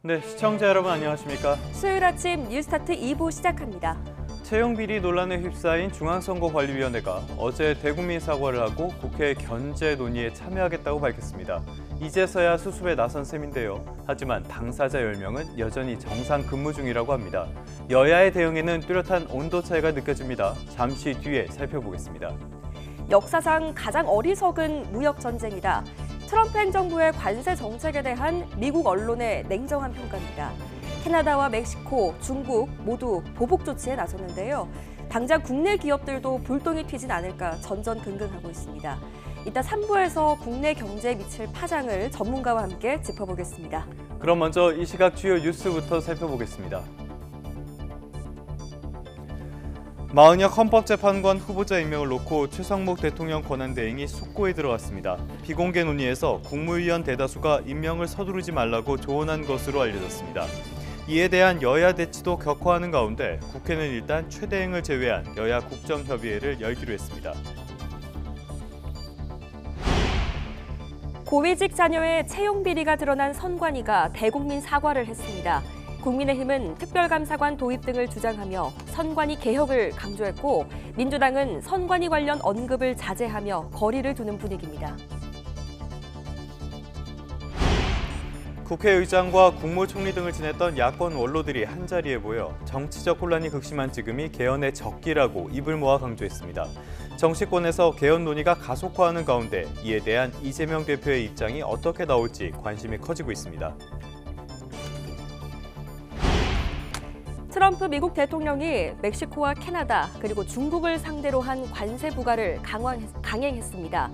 네, 시청자 여러분 안녕하십니까? 수요일 아침 뉴스타트 2부 시작합니다. 채용비리 논란에 휩싸인 중앙선거관리위원회가 어제 대국민 사과를 하고 국회 견제 논의에 참여하겠다고 밝혔습니다. 이제서야 수습에 나선 셈인데요. 하지만 당사자 10명은 여전히 정상 근무 중이라고 합니다. 여야의 대응에는 뚜렷한 온도 차이가 느껴집니다. 잠시 뒤에 살펴보겠습니다. 역사상 가장 어리석은 무역 전쟁이다. 트럼프 행정부의 관세 정책에 대한 미국 언론의 냉정한 평가입니다. 캐나다와 멕시코, 중국 모두 보복 조치에 나섰는데요. 당장 국내 기업들도 불똥이 튀진 않을까 전전긍긍하고 있습니다. 이따 3부에서 국내 경제에 미칠 파장을 전문가와 함께 짚어보겠습니다. 그럼 먼저 이 시각 주요 뉴스부터 살펴보겠습니다. 마은혁 헌법재판관 후보자 임명을 놓고 최상목 대통령 권한대행이 숙고에 들어갔습니다. 비공개 논의에서 국무위원 대다수가 임명을 서두르지 말라고 조언한 것으로 알려졌습니다. 이에 대한 여야 대치도 격화하는 가운데 국회는 일단 최 대행을 제외한 여야 국정협의회를 열기로 했습니다. 고위직 자녀의 채용 비리가 드러난 선관위가 대국민 사과를 했습니다. 국민의힘은 특별감사관 도입 등을 주장하며 선관위 개혁을 강조했고 민주당은 선관위 관련 언급을 자제하며 거리를 두는 분위기입니다. 국회의장과 국무총리 등을 지냈던 야권 원로들이 한자리에 모여 정치적 혼란이 극심한 지금이 개헌의 적기라고 입을 모아 강조했습니다. 정치권에서 개헌 논의가 가속화하는 가운데 이에 대한 이재명 대표의 입장이 어떻게 나올지 관심이 커지고 있습니다. 트럼프 미국 대통령이 멕시코와 캐나다 그리고 중국을 상대로 한 관세 부과를 강행했습니다.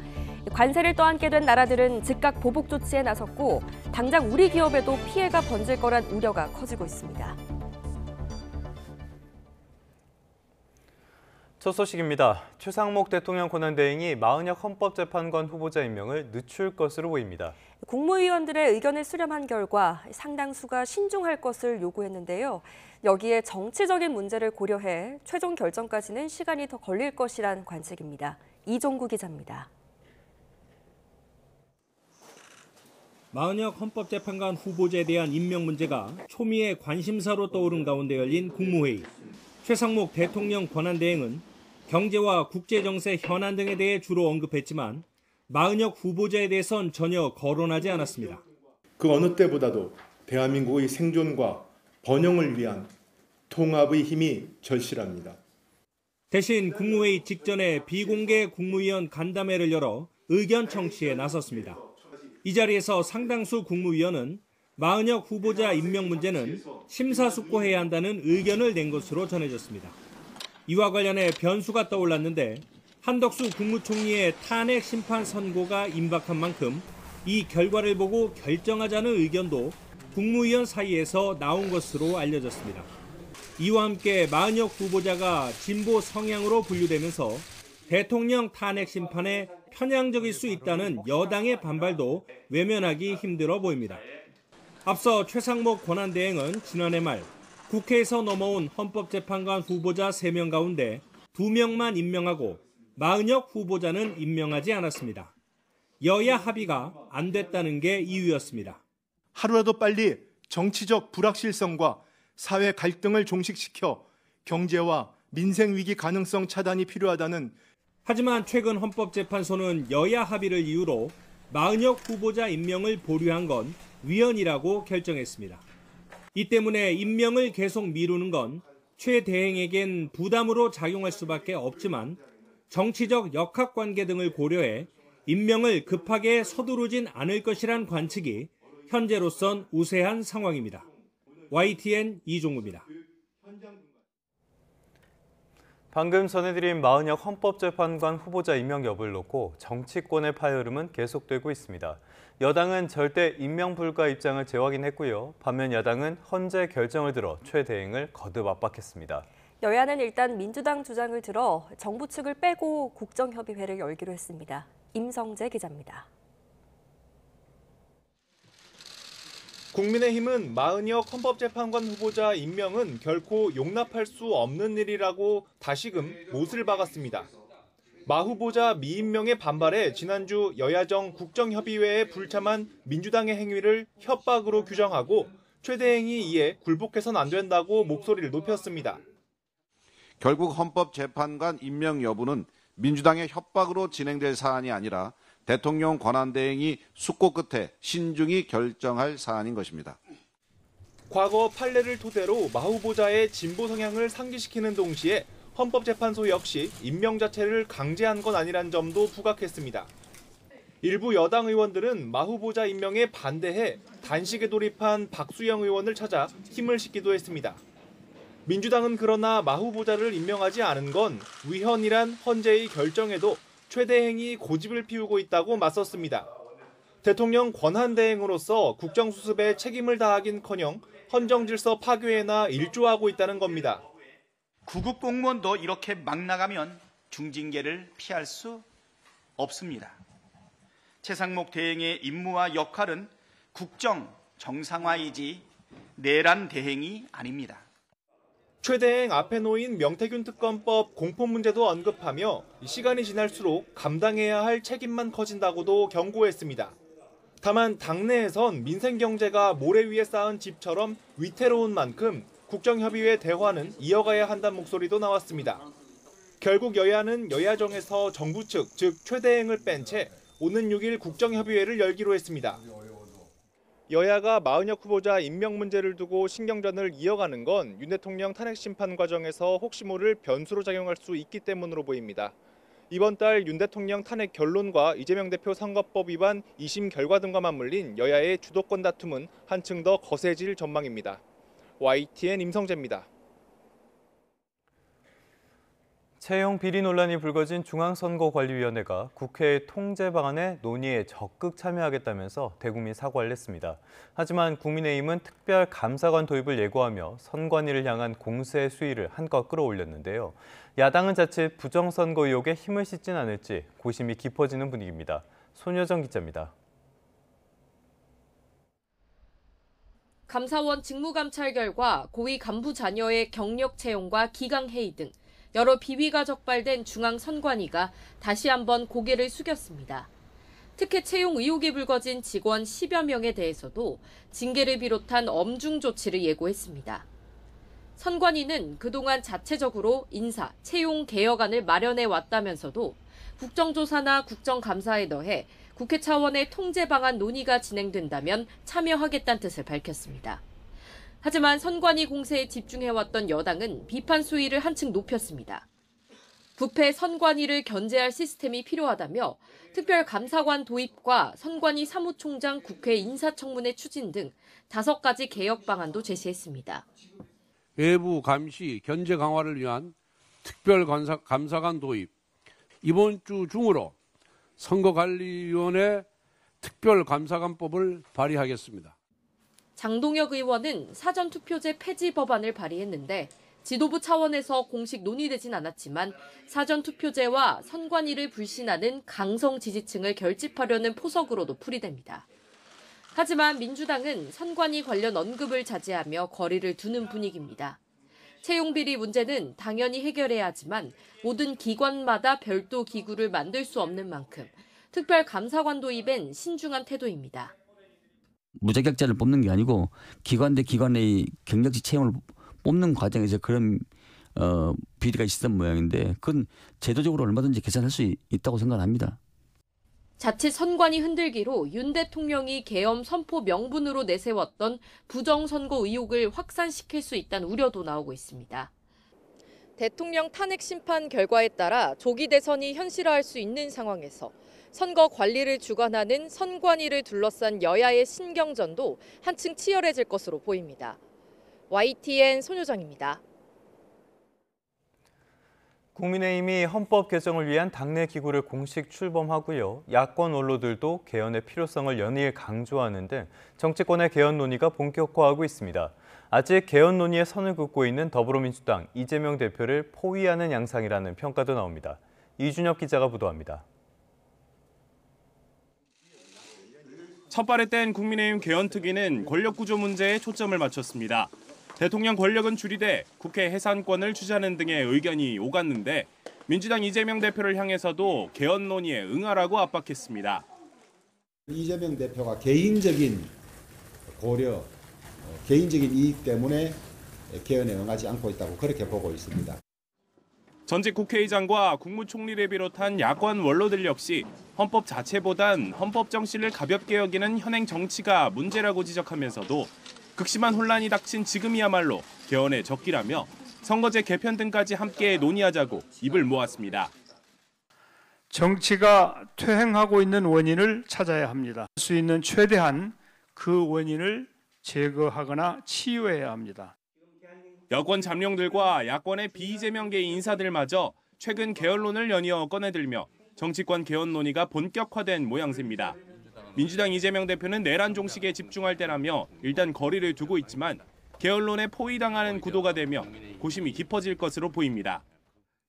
관세를 떠안게 된 나라들은 즉각 보복 조치에 나섰고 당장 우리 기업에도 피해가 번질 거란 우려가 커지고 있습니다. 첫 소식입니다. 최상목 대통령 권한대행이 마은혁 헌법재판관 후보자 임명을 늦출 것으로 보입니다. 국무위원들의 의견을 수렴한 결과 상당수가 신중할 것을 요구했는데요. 여기에 정치적인 문제를 고려해 최종 결정까지는 시간이 더 걸릴 것이란 관측입니다. 이종구 기자입니다. 마은혁 헌법재판관 후보자에 대한 임명 문제가 초미의 관심사로 떠오른 가운데 열린 국무회의. 최상목 대통령 권한대행은 경제와 국제정세 현안 등에 대해 주로 언급했지만 마은혁 후보자에 대해선 전혀 거론하지 않았습니다. 그 어느 때보다도 대한민국의 생존과 번영을 위한 통합의 힘이 절실합니다. 대신 국무회의 직전에 비공개 국무위원 간담회를 열어 의견 청취에 나섰습니다. 이 자리에서 상당수 국무위원은 마은혁 후보자 임명 문제는 심사숙고해야 한다는 의견을 낸 것으로 전해졌습니다. 이와 관련해 변수가 떠올랐는데 한덕수 국무총리의 탄핵 심판 선고가 임박한 만큼 이 결과를 보고 결정하자는 의견도 국무위원 사이에서 나온 것으로 알려졌습니다. 이와 함께 마은혁 후보자가 진보 성향으로 분류되면서 대통령 탄핵 심판에 편향적일 수 있다는 여당의 반발도 외면하기 힘들어 보입니다. 앞서 최상목 권한대행은 지난해 말 국회에서 넘어온 헌법재판관 후보자 3명 가운데 2명만 임명하고 마은혁 후보자는 임명하지 않았습니다. 여야 합의가 안 됐다는 게 이유였습니다. 하루라도 빨리 정치적 불확실성과 사회 갈등을 종식시켜 경제와 민생 위기 가능성 차단이 필요하다는. 하지만 최근 헌법재판소는 여야 합의를 이유로 마은혁 후보자 임명을 보류한 건 위헌이라고 결정했습니다. 이 때문에 임명을 계속 미루는 건 최 대행에겐 부담으로 작용할 수밖에 없지만 정치적 역학관계 등을 고려해 임명을 급하게 서두르진 않을 것이란 관측이 현재로선 우세한 상황입니다. YTN 이종구입니다. 방금 전해드린 마은혁 헌법재판관 후보자 임명 여부를 놓고 정치권의 파열음은 계속되고 있습니다. 여당은 절대 임명 불가 입장을 재확인했고요. 반면 야당은 헌재 결정을 들어 최 대행을 거듭 압박했습니다. 여야는 일단 민주당 주장을 들어 정부 측을 빼고 국정협의회를 열기로 했습니다. 임성재 기자입니다. 국민의힘은 마은혁 헌법재판관 후보자 임명은 결코 용납할 수 없는 일이라고 다시금 못을 박았습니다. 마 후보자 미임명에 반발해 지난주 여야정 국정협의회에 불참한 민주당의 행위를 협박으로 규정하고 최대행이 이에 굴복해선 안 된다고 목소리를 높였습니다. 결국 헌법재판관 임명 여부는 민주당의 협박으로 진행될 사안이 아니라 대통령 권한대행이 숙고 끝에 신중히 결정할 사안인 것입니다. 과거 판례를 토대로 마 후보자의 진보 성향을 상기시키는 동시에 헌법재판소 역시 임명 자체를 강제한 건 아니란 점도 부각했습니다. 일부 여당 의원들은 마 후보자 임명에 반대해 단식에 돌입한 박수영 의원을 찾아 힘을 싣기도 했습니다. 민주당은 그러나 마 후보자를 임명하지 않은 건 위헌이란 헌재의 결정에도 최대행이 고집을 피우고 있다고 맞섰습니다. 대통령 권한대행으로서 국정수습에 책임을 다하긴커녕 헌정질서 파괴에나 일조하고 있다는 겁니다. 구급 공무원도 이렇게 막 나가면 중징계를 피할 수 없습니다. 최상목 대행의 임무와 역할은 국정 정상화이지 내란 대행이 아닙니다. 최대행 앞에 놓인 명태균 특검법 공포 문제도 언급하며 시간이 지날수록 감당해야 할 책임만 커진다고도 경고했습니다. 다만 당내에선 민생 경제가 모래 위에 쌓은 집처럼 위태로운 만큼 국정협의회 대화는 이어가야 한다는 목소리도 나왔습니다. 결국 여야는 여야정에서 정부 측, 즉 최대행을 뺀 채 오는 6일 국정협의회를 열기로 했습니다. 여야가 마은혁 후보자 임명 문제를 두고 신경전을 이어가는 건 윤 대통령 탄핵 심판 과정에서 혹시 모를 변수로 작용할 수 있기 때문으로 보입니다. 이번 달 윤 대통령 탄핵 결론과 이재명 대표 선거법 위반 2심 결과 등과 맞물린 여야의 주도권 다툼은 한층 더 거세질 전망입니다. YTN 임성재입니다. 채용 비리 논란이 불거진 중앙선거관리위원회가 국회의 통제 방안의 논의에 적극 참여하겠다면서 대국민 사과를 했습니다. 하지만 국민의힘은 특별 감사관 도입을 예고하며 선관위를 향한 공세 수위를 한껏 끌어올렸는데요. 야당은 자칫 부정선거 의혹에 힘을 싣진 않을지 고심이 깊어지는 분위기입니다. 손여정 기자입니다. 감사원 직무감찰 결과 고위 간부 자녀의 경력 채용과 기강회의 등 여러 비위가 적발된 중앙선관위가 다시 한번 고개를 숙였습니다. 특혜 채용 의혹이 불거진 직원 10여 명에 대해서도 징계를 비롯한 엄중 조치를 예고했습니다. 선관위는 그동안 자체적으로 인사, 채용 개혁안을 마련해 왔다면서도 국정조사나 국정감사에 더해 국회 차원의 통제 방안 논의가 진행된다면 참여하겠다는 뜻을 밝혔습니다. 하지만 선관위 공세에 집중해왔던 여당은 비판 수위를 한층 높였습니다. 부패 선관위를 견제할 시스템이 필요하다며 특별감사관 도입과 선관위 사무총장 국회 인사청문회 추진 등 5가지 개혁 방안도 제시했습니다. 외부 감시, 견제 강화를 위한 특별감사관 도입, 이번 주 중으로 선거관리위원회 특별감사관법을 발의하겠습니다. 장동혁 의원은 사전투표제 폐지 법안을 발의했는데 지도부 차원에서 공식 논의되진 않았지만 사전투표제와 선관위를 불신하는 강성 지지층을 결집하려는 포석으로도 풀이됩니다. 하지만 민주당은 선관위 관련 언급을 자제하며 거리를 두는 분위기입니다. 채용비리 문제는 당연히 해결해야 하지만 모든 기관마다 별도 기구를 만들 수 없는 만큼 특별감사관 도입엔 신중한 태도입니다. 무자격자를 뽑는 게 아니고 기관 대 기관의 경력직 채용을 뽑는 과정에서 그런 비리가 있었던 모양인데 그건 제도적으로 얼마든지 개선할 수 있다고 생각합니다. 자칫 선관위 흔들기로 윤 대통령이 계엄 선포 명분으로 내세웠던 부정선거 의혹을 확산시킬 수 있다는 우려도 나오고 있습니다. 대통령 탄핵 심판 결과에 따라 조기 대선이 현실화할 수 있는 상황에서 선거 관리를 주관하는 선관위를 둘러싼 여야의 신경전도 한층 치열해질 것으로 보입니다. YTN 손효정입니다. 국민의힘이 헌법 개정을 위한 당내 기구를 공식 출범하고요. 야권 원로들도 개헌의 필요성을 연일 강조하는 등 정치권의 개헌 논의가 본격화하고 있습니다. 아직 개헌 논의에 선을 긋고 있는 더불어민주당 이재명 대표를 포위하는 양상이라는 평가도 나옵니다. 이준혁 기자가 보도합니다. 첫발에 뗀 국민의힘 개헌특위는 권력구조 문제에 초점을 맞췄습니다. 대통령 권력은 줄이되 국회 해산권을 주자는 등의 의견이 오갔는데 민주당 이재명 대표를 향해서도 개헌 논의에 응하라고 압박했습니다. 이재명 대표가 개인적인 고려, 개인적인 이익 때문에 개헌에 응하지 않고 있다고 그렇게 보고 있습니다. 전직 국회의장과 국무총리를 비롯한 야권 원로들 역시 헌법 자체보단 헌법 정신을 가볍게 여기는 현행 정치가 문제라고 지적하면서도 극심한 혼란이 닥친 지금이야말로 개헌의 적기라며 선거제 개편 등까지 함께 논의하자고 입을 모았습니다. 정치가 퇴행하고 있는 원인을 찾아야 합니다. 할 수 있는 최대한 그 원인을 제거하거나 치유해야 합니다. 여권 잠룡들과 야권의 비이재명계 인사들마저 최근 개헌론을 연이어 꺼내들며 정치권 개헌 논의가 본격화된 모양새입니다. 민주당 이재명 대표는 내란 종식에 집중할 때라며 일단 거리를 두고 있지만 개헌론에 포위당하는 구도가 되며 고심이 깊어질 것으로 보입니다.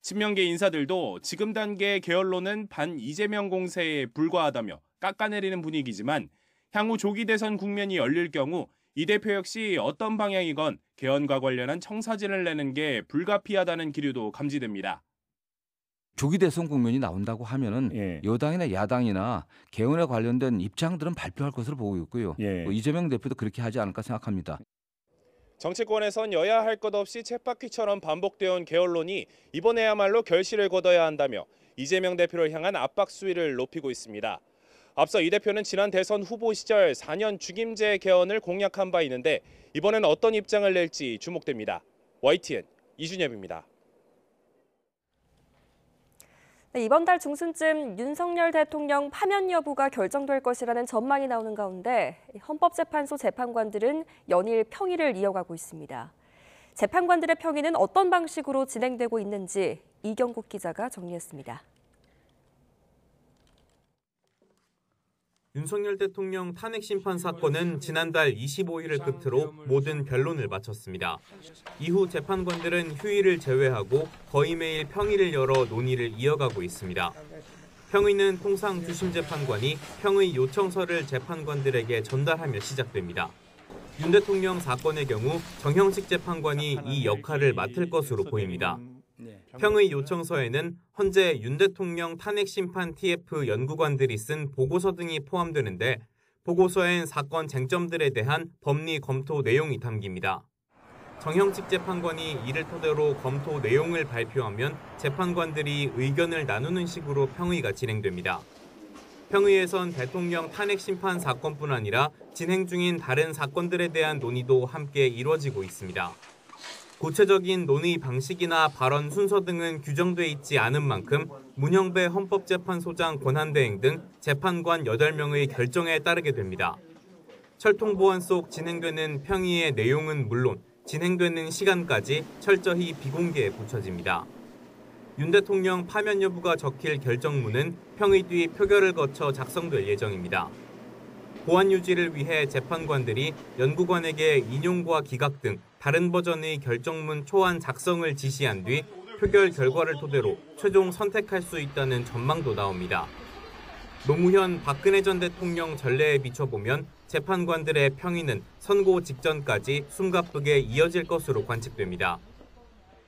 친명계 인사들도 지금 단계의 개헌론은 반 이재명 공세에 불과하다며 깎아내리는 분위기지만 향후 조기 대선 국면이 열릴 경우 이 대표 역시 어떤 방향이건 개헌과 관련한 청사진을 내는 게 불가피하다는 기류도 감지됩니다. 조기 대선 국면이 나온다고 하면은 여당이나 야당이나 개헌에 관련된 입장들은 발표할 것으로 보고 있고요. 이재명 대표도 그렇게 하지 않을까 생각합니다. 정치권에선 여야 할 것 없이 쳇바퀴처럼 반복되어 온 개헌론이 이번에야말로 결실을 거둬야 한다며 이재명 대표를 향한 압박 수위를 높이고 있습니다. 앞서 이 대표는 지난 대선 후보 시절 4년 중임제 개헌을 공약한 바 있는데 이번엔 어떤 입장을 낼지 주목됩니다. YTN 이준엽입니다. 네, 이번 달 중순쯤 윤석열 대통령 파면 여부가 결정될 것이라는 전망이 나오는 가운데 헌법재판소 재판관들은 연일 평의를 이어가고 있습니다. 재판관들의 평의는 어떤 방식으로 진행되고 있는지 이경국 기자가 정리했습니다. 윤석열 대통령 탄핵 심판 사건은 지난달 25일을 끝으로 모든 변론을 마쳤습니다. 이후 재판관들은 휴일을 제외하고 거의 매일 평의를 열어 논의를 이어가고 있습니다. 평의는 통상 주심 재판관이 평의 요청서를 재판관들에게 전달하며 시작됩니다. 윤 대통령 사건의 경우 정형식 재판관이 이 역할을 맡을 것으로 보입니다. 평의 요청서에는 헌재 윤 대통령 탄핵 심판 TF 연구관들이 쓴 보고서 등이 포함되는데 보고서엔 사건 쟁점들에 대한 법리 검토 내용이 담깁니다. 정형식 재판관이 이를 토대로 검토 내용을 발표하면 재판관들이 의견을 나누는 식으로 평의가 진행됩니다. 평의에선 대통령 탄핵 심판 사건뿐 아니라 진행 중인 다른 사건들에 대한 논의도 함께 이루어지고 있습니다. 구체적인 논의 방식이나 발언 순서 등은 규정돼 있지 않은 만큼 문형배 헌법재판소장 권한대행 등 재판관 8명의 결정에 따르게 됩니다. 철통보안 속 진행되는 평의의 내용은 물론 진행되는 시간까지 철저히 비공개에 붙여집니다. 윤 대통령 파면 여부가 적힐 결정문은 평의 뒤 표결을 거쳐 작성될 예정입니다. 보안 유지를 위해 재판관들이 연구관에게 인용과 기각 등 다른 버전의 결정문 초안 작성을 지시한 뒤 표결 결과를 토대로 최종 선택할 수 있다는 전망도 나옵니다. 노무현, 박근혜 전 대통령 전례에 비춰보면 재판관들의 평의는 선고 직전까지 숨가쁘게 이어질 것으로 관측됩니다.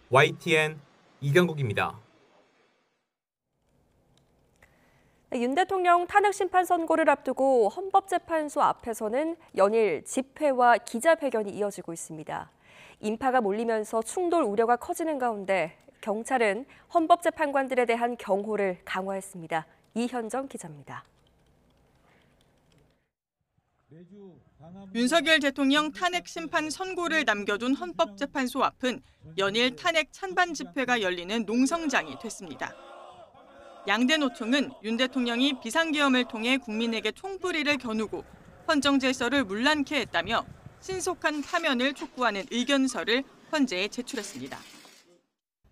YTN 이경국입니다. 윤 대통령 탄핵 심판 선고를 앞두고 헌법재판소 앞에서는 연일 집회와 기자회견이 이어지고 있습니다. 인파가 몰리면서 충돌 우려가 커지는 가운데 경찰은 헌법재판관들에 대한 경호를 강화했습니다. 이현정 기자입니다. 윤석열 대통령 탄핵 심판 선고를 남겨둔 헌법재판소 앞은 연일 탄핵 찬반 집회가 열리는 농성장이 됐습니다. 양대 노총은 윤 대통령이 비상계엄을 통해 국민에게 총뿌리를 겨누고 헌정 질서를 문란케 했다며 신속한 파면을 촉구하는 의견서를 헌재에 제출했습니다.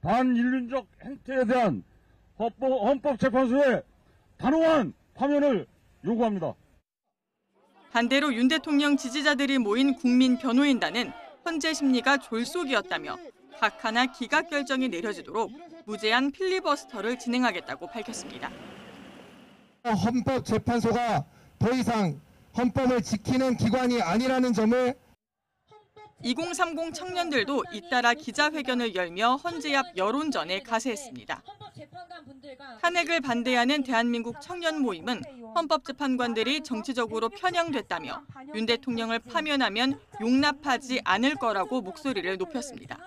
반인륜적 행태에 대한 헌법재판소의 단호한 파면을 요구합니다. 반대로 윤 대통령 지지자들이 모인 국민변호인단은 헌재 심리가 졸속이었다며 각하나 기각 결정이 내려지도록 무제한 필리버스터를 진행하겠다고 밝혔습니다. 헌법재판소가 더 이상 헌법을 지키는 기관이 아니라는 점을 2030 청년들도 잇따라 기자회견을 열며 헌재 앞 여론전에 가세했습니다. 탄핵을 반대하는 대한민국 청년 모임은 헌법재판관들이 정치적으로 편향됐다며 윤 대통령을 파면하면 용납하지 않을 거라고 목소리를 높였습니다.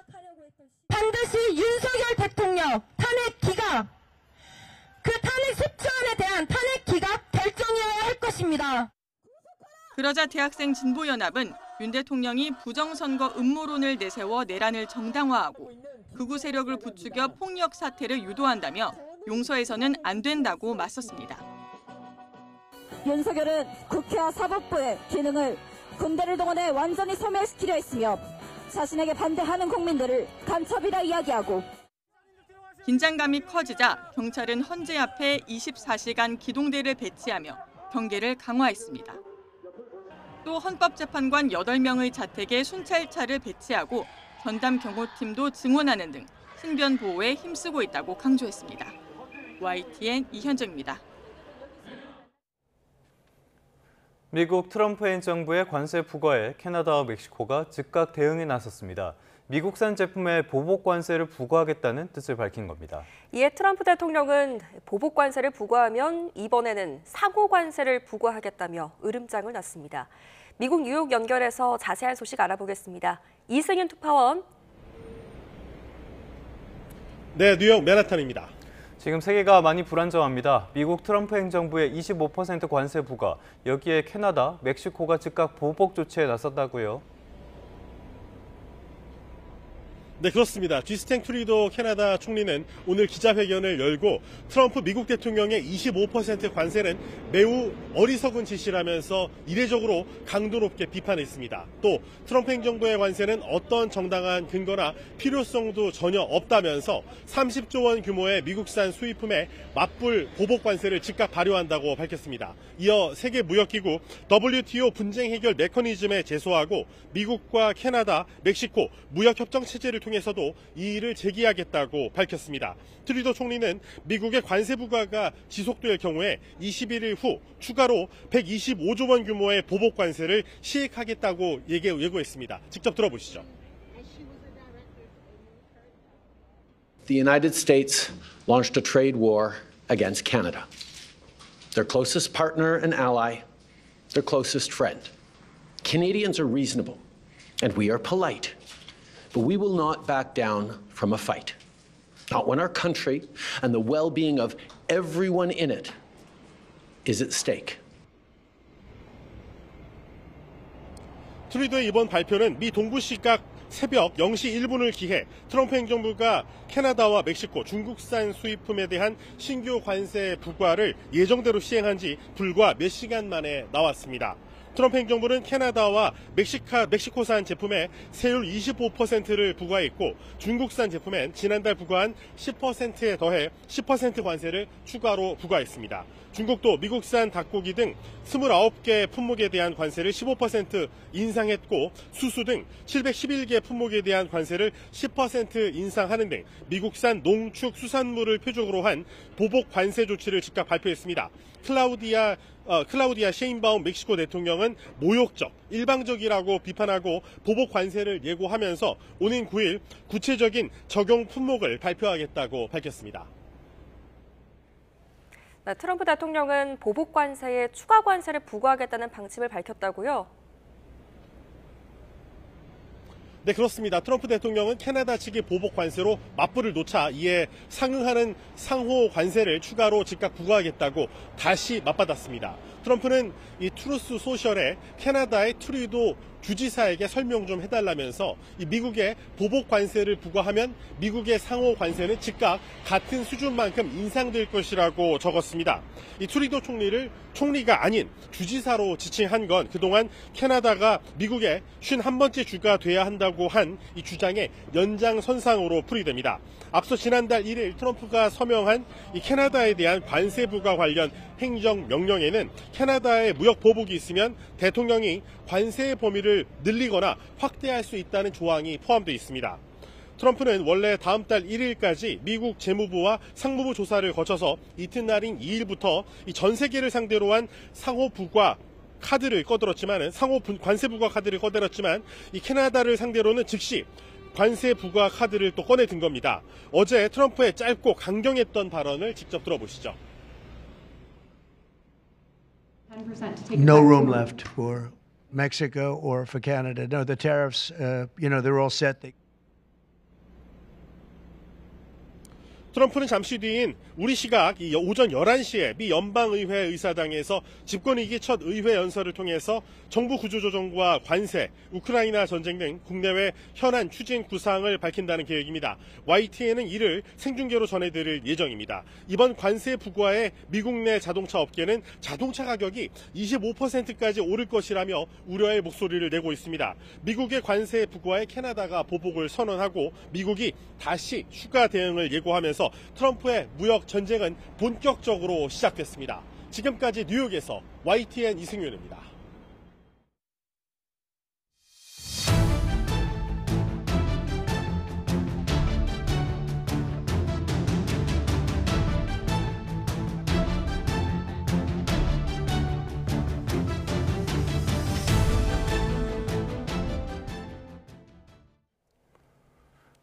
반드시 윤석열 대통령 탄핵 기각, 그 탄핵 소추안에 대한 탄핵 기각 결정해야 할 것입니다. 그러자 대학생 진보연합은 윤 대통령이 부정선거 음모론을 내세워 내란을 정당화하고 극우 세력을 부추겨 폭력 사태를 유도한다며 용서해서는 안 된다고 맞섰습니다. 윤석열은 국회와 사법부의 기능을 군대를 동원해 완전히 소멸시키려 했으며 자신에게 반대하는 국민들을 간첩이라 이야기하고 긴장감이 커지자 경찰은 헌재 앞에 24시간 기동대를 배치하며 경계를 강화했습니다. 또 헌법재판관 8명의 자택에 순찰차를 배치하고 전담 경호팀도 증원하는 등 신변 보호에 힘쓰고 있다고 강조했습니다. YTN 이현정입니다. 미국 트럼프 행정부의 관세 부과에 캐나다와 멕시코가 즉각 대응에 나섰습니다. 미국산 제품에 보복 관세를 부과하겠다는 뜻을 밝힌 겁니다. 이에 트럼프 대통령은 보복 관세를 부과하면 이번에는 상호 관세를 부과하겠다며 으름장을 놨습니다. 미국 뉴욕 연결해서 자세한 소식 알아보겠습니다. 이승윤 특파원. 네, 뉴욕 맨하탄입니다. 지금 세계가 많이 불안정합니다. 미국 트럼프 행정부의 25% 관세 부과, 여기에 캐나다, 멕시코가 즉각 보복 조치에 나섰다고요. 네, 그렇습니다. 지스탱 트루도 캐나다 총리는 오늘 기자회견을 열고 트럼프 미국 대통령의 25% 관세는 매우 어리석은 짓이라면서 이례적으로 강도 높게 비판했습니다. 또 트럼프 행정부의 관세는 어떤 정당한 근거나 필요성도 전혀 없다면서 30조 원 규모의 미국산 수입품에 맞불 보복 관세를 즉각 발효한다고 밝혔습니다. 이어 세계무역기구 WTO 분쟁 해결 메커니즘에 제소하고 미국과 캐나다, 멕시코 무역협정 체제를 통해서도 이의를 제기하겠다고 밝혔습니다. 트루도 총리는 미국의 관세 부과가 지속될 경우에 21일 후 추가로 125조 원 규모의 보복 관세를 시행하겠다고 예고했습니다. 직접 들어보시죠. The United States launched a trade war against Canada. Their closest partner and ally, their closest friend. Canadians are reasonable, and we are polite, but we will not back down from a fight. Not when our country and the well-being of everyone in it is at stake. 트루도의 이번 발표는 미 동부 시각 새벽 0시 1분을 기해 트럼프 행정부가 캐나다와 멕시코, 중국산 수입품에 대한 신규 관세 부과를 예정대로 시행한 지 불과 몇 시간 만에 나왔습니다. 트럼프 행정부는 캐나다와 멕시코산 제품에 세율 25%를 부과했고 중국산 제품엔 지난달 부과한 10%에 더해 10% 관세를 추가로 부과했습니다. 중국도 미국산 닭고기 등 29개 품목에 대한 관세를 15% 인상했고 수수 등 711개 품목에 대한 관세를 10% 인상하는 등 미국산 농축 수산물을 표적으로 한 보복 관세 조치를 즉각 발표했습니다. 클라우디아 셰인바움 멕시코 대통령은 모욕적, 일방적이라고 비판하고 보복 관세를 예고하면서 오는 9일 구체적인 적용 품목을 발표하겠다고 밝혔습니다. 네, 트럼프 대통령은 보복 관세에 추가 관세를 부과하겠다는 방침을 밝혔다고요? 네, 그렇습니다. 트럼프 대통령은 캐나다 측의 보복 관세로 맞불을 놓자 이에 상응하는 상호 관세를 추가로 즉각 부과하겠다고 다시 맞받았습니다. 트럼프는 이 트루스 소셜에 캐나다의 트루도 주지사에게 설명 좀 해달라면서 이 미국의 보복 관세를 부과하면 미국의 상호 관세는 즉각 같은 수준만큼 인상될 것이라고 적었습니다. 이 트루도 총리를 총리가 아닌 주지사로 지칭한 건 그동안 캐나다가 미국의 51번째 주가 돼야 한다고 한 이 주장의 연장선상으로 풀이됩니다. 앞서 지난달 1일 트럼프가 서명한 이 캐나다에 대한 관세 부과 관련 행정명령에는 캐나다의 무역 보복이 있으면 대통령이 관세의 범위를 늘리거나 확대할 수 있다는 조항이 포함되어 있습니다. 트럼프는 원래 다음 달 1일까지 미국 재무부와 상무부 조사를 거쳐서 이튿날인 2일부터 전 세계를 상대로 한 상호 부과 카드를 꺼들었지만 상호 관세 부과 카드를 꺼들었지만 이 캐나다를 상대로는 즉시 관세 부과 카드를 또 꺼내든 겁니다. 어제 트럼프의 짧고 강경했던 발언을 직접 들어보시죠. No room left for Mexico or for Canada. No, the tariffs, they're all set. 트럼프는 잠시 뒤인 우리 시각 오전 11시에 미 연방의회 의사당에서 집권위기 첫 의회 연설을 통해서 정부 구조조정과 관세, 우크라이나 전쟁 등 국내외 현안 추진 구상을 밝힌다는 계획입니다. YTN은 이를 생중계로 전해드릴 예정입니다. 이번 관세 부과에 미국 내 자동차 업계는 자동차 가격이 25%까지 오를 것이라며 우려의 목소리를 내고 있습니다. 미국의 관세 부과에 캐나다가 보복을 선언하고 미국이 다시 추가 대응을 예고하면서 트럼프의 무역 전쟁은 본격적으로 시작됐습니다. 지금까지 뉴욕에서 YTN 이승윤입니다.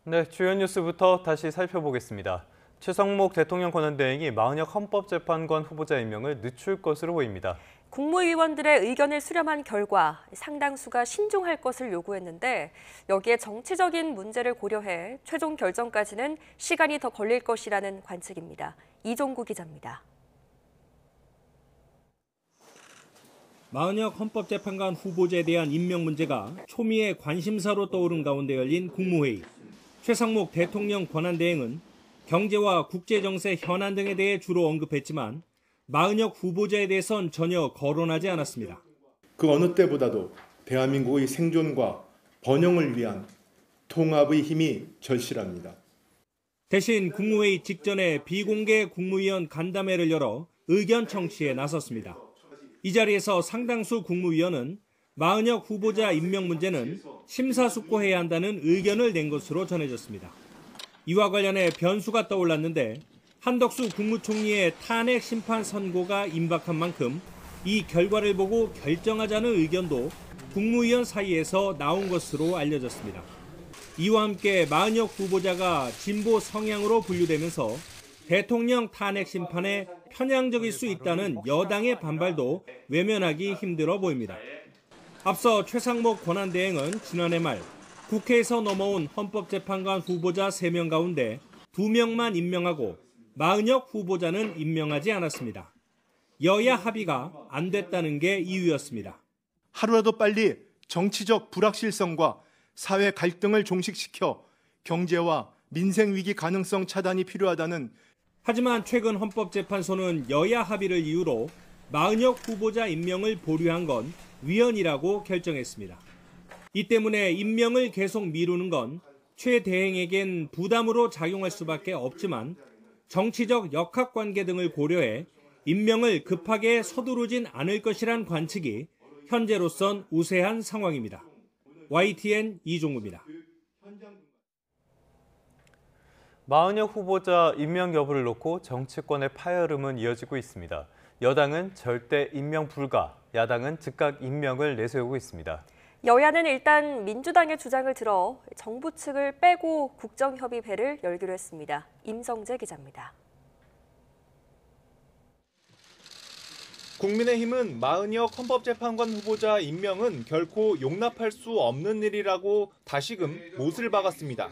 네, 주요 뉴스부터 다시 살펴보겠습니다. 최성목 대통령 권한대행이 마은혁 헌법재판관 후보자 임명을 늦출 것으로 보입니다. 국무위원들의 의견을 수렴한 결과 상당수가 신중할 것을 요구했는데 여기에 정치적인 문제를 고려해 최종 결정까지는 시간이 더 걸릴 것이라는 관측입니다. 이종구 기자입니다. 마은혁 헌법재판관 후보자에 대한 임명 문제가 초미의 관심사로 떠오른 가운데 열린 국무회의. 최성목 대통령 권한대행은 경제와 국제정세 현안 등에 대해 주로 언급했지만 마은혁 후보자에 대해선 전혀 거론하지 않았습니다. 그 어느 때보다도 대한민국의 생존과 번영을 위한 통합의 힘이 절실합니다. 대신 국무회의 직전에 비공개 국무위원 간담회를 열어 의견 청취에 나섰습니다. 이 자리에서 상당수 국무위원은 마은혁 후보자 임명 문제는 심사숙고해야 한다는 의견을 낸 것으로 전해졌습니다. 이와 관련해 변수가 떠올랐는데 한덕수 국무총리의 탄핵 심판 선고가 임박한 만큼 이 결과를 보고 결정하자는 의견도 국무위원 사이에서 나온 것으로 알려졌습니다. 이와 함께 마은혁 후보자가 진보 성향으로 분류되면서 대통령 탄핵 심판에 편향적일 수 있다는 여당의 반발도 외면하기 힘들어 보입니다. 앞서 최상목 권한대행은 지난해 말 국회에서 넘어온 헌법재판관 후보자 3명 가운데 2명만 임명하고 마은혁 후보자는 임명하지 않았습니다. 여야 합의가 안 됐다는 게 이유였습니다. 하루라도 빨리 정치적 불확실성과 사회 갈등을 종식시켜 경제와 민생 위기 가능성 차단이 필요하다는. 하지만 최근 헌법재판소는 여야 합의를 이유로 마은혁 후보자 임명을 보류한 건 위헌이라고 결정했습니다. 이 때문에 임명을 계속 미루는 건 최 대행에겐 부담으로 작용할 수밖에 없지만 정치적 역학관계 등을 고려해 임명을 급하게 서두르진 않을 것이란 관측이 현재로선 우세한 상황입니다. YTN 이종구입니다. 마은혁 후보자 임명 여부를 놓고 정치권의 파열음은 이어지고 있습니다. 여당은 절대 임명 불가, 야당은 즉각 임명을 내세우고 있습니다. 여야는 일단 민주당의 주장을 들어 정부 측을 빼고 국정협의회를 열기로 했습니다. 임성재 기자입니다. 국민의힘은 마은혁 헌법재판관 후보자 임명은 결코 용납할 수 없는 일이라고 다시금 못을 박았습니다.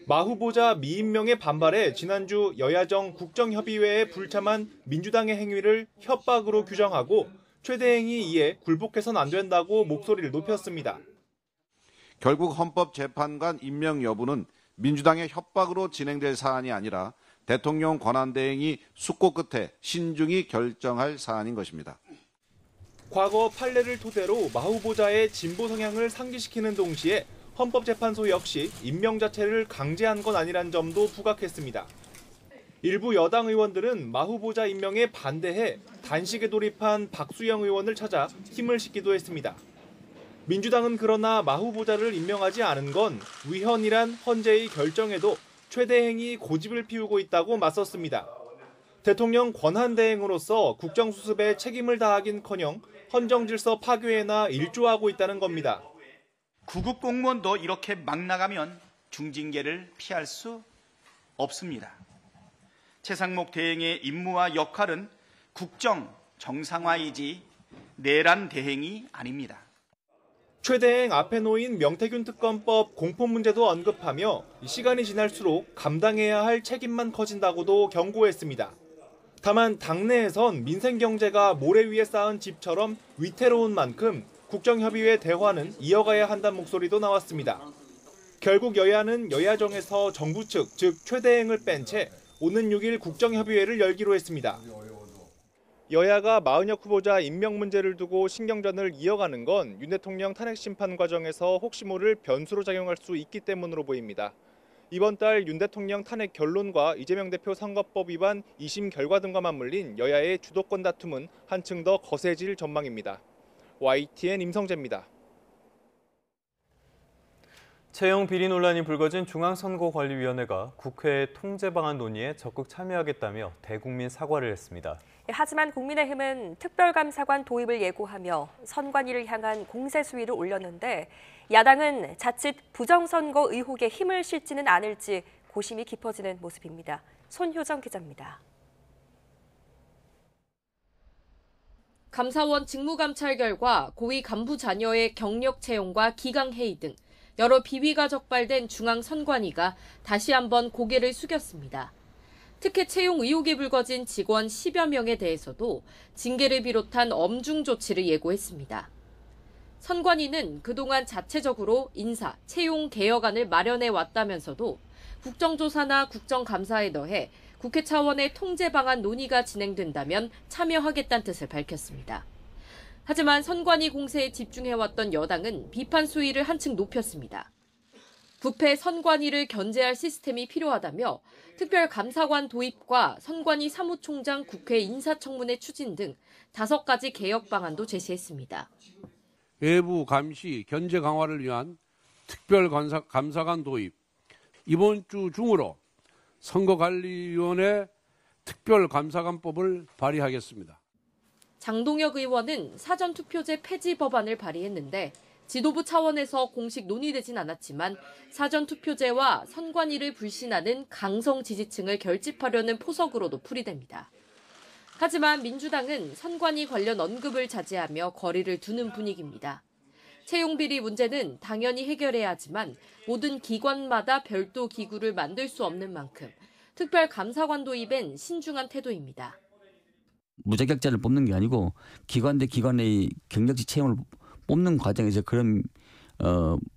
마 후보자 미임명에 반발해 지난주 여야정 국정협의회에 불참한 민주당의 행위를 협박으로 규정하고 최 대행이 이에 굴복해선 안 된다고 목소리를 높였습니다. 결국 헌법재판관 임명 여부는 민주당의 협박으로 진행될 사안이 아니라 대통령 권한대행이 숙고 끝에 신중히 결정할 사안인 것입니다. 과거 판례를 토대로 마 후보자의 진보 성향을 상기시키는 동시에 헌법재판소 역시 임명 자체를 강제한 건 아니란 점도 부각했습니다. 일부 여당 의원들은 마 후보자 임명에 반대해 단식에 돌입한 박수영 의원을 찾아 힘을 싣기도 했습니다. 민주당은 그러나 마 후보자를 임명하지 않은 건 위헌이란 헌재의 결정에도 최 대행이 고집을 피우고 있다고 맞섰습니다. 대통령 권한대행으로서 국정수습에 책임을 다하긴커녕 헌정질서 파괴에나 일조하고 있다는 겁니다. 구급 공무원도 이렇게 막 나가면 중징계를 피할 수 없습니다. 최상목 대행의 임무와 역할은 국정 정상화이지 내란 대행이 아닙니다. 최 대행 앞에 놓인 명태균 특검법 공포 문제도 언급하며 시간이 지날수록 감당해야 할 책임만 커진다고도 경고했습니다. 다만 당내에선 민생 경제가 모래 위에 쌓은 집처럼 위태로운 만큼 국정협의회 대화는 이어가야 한다는 목소리도 나왔습니다. 결국 여야는 여야정에서 정부 측, 즉 최 대행을 뺀 채 오는 6일 국정협의회를 열기로 했습니다. 여야가 마은혁 후보자 임명 문제를 두고 신경전을 이어가는 건 윤 대통령 탄핵 심판 과정에서 혹시 모를 변수로 작용할 수 있기 때문으로 보입니다. 이번 달 윤 대통령 탄핵 결론과 이재명 대표 선거법 위반 2심 결과 등과 맞물린 여야의 주도권 다툼은 한층 더 거세질 전망입니다. YTN 임성재입니다. 채용 비리 논란이 불거진 중앙선거관리위원회가 국회 통제 방안 논의에 적극 참여하겠다며 대국민 사과를 했습니다. 하지만 국민의힘은 특별감사관 도입을 예고하며 선관위를 향한 공세 수위를 올렸는데 야당은 자칫 부정선거 의혹에 힘을 실지는 않을지 고심이 깊어지는 모습입니다. 손효정 기자입니다. 감사원 직무감찰 결과 고위 간부 자녀의 경력 채용과 기강회의 등 여러 비위가 적발된 중앙선관위가 다시 한번 고개를 숙였습니다. 특혜 채용 의혹이 불거진 직원 10여 명에 대해서도 징계를 비롯한 엄중 조치를 예고했습니다. 선관위는 그동안 자체적으로 인사, 채용 개혁안을 마련해 왔다면서도 국정조사나 국정감사에 더해 국회 차원의 통제 방안 논의가 진행된다면 참여하겠다는 뜻을 밝혔습니다. 하지만 선관위 공세에 집중해왔던 여당은 비판 수위를 한층 높였습니다. 부패 선관위를 견제할 시스템이 필요하다며 특별감사관 도입과 선관위 사무총장 국회 인사청문회 추진 등 5가지 개혁 방안도 제시했습니다. 외부 감시, 견제 강화를 위한 특별감사관 도입, 이번 주 중으로 선거관리위원회 특별감사관법을 발의하겠습니다. 장동혁 의원은 사전투표제 폐지 법안을 발의했는데 지도부 차원에서 공식 논의되진 않았지만 사전투표제와 선관위를 불신하는 강성 지지층을 결집하려는 포석으로도 풀이됩니다. 하지만 민주당은 선관위 관련 언급을 자제하며 거리를 두는 분위기입니다. 채용 비리 문제는 당연히 해결해야 하지만 모든 기관마다 별도 기구를 만들 수 없는 만큼 특별감사관 도입엔 신중한 태도입니다. 무자격자를 뽑는 게 아니고 기관 대 기관의 경력직 채용을 뽑는 과정에서 그런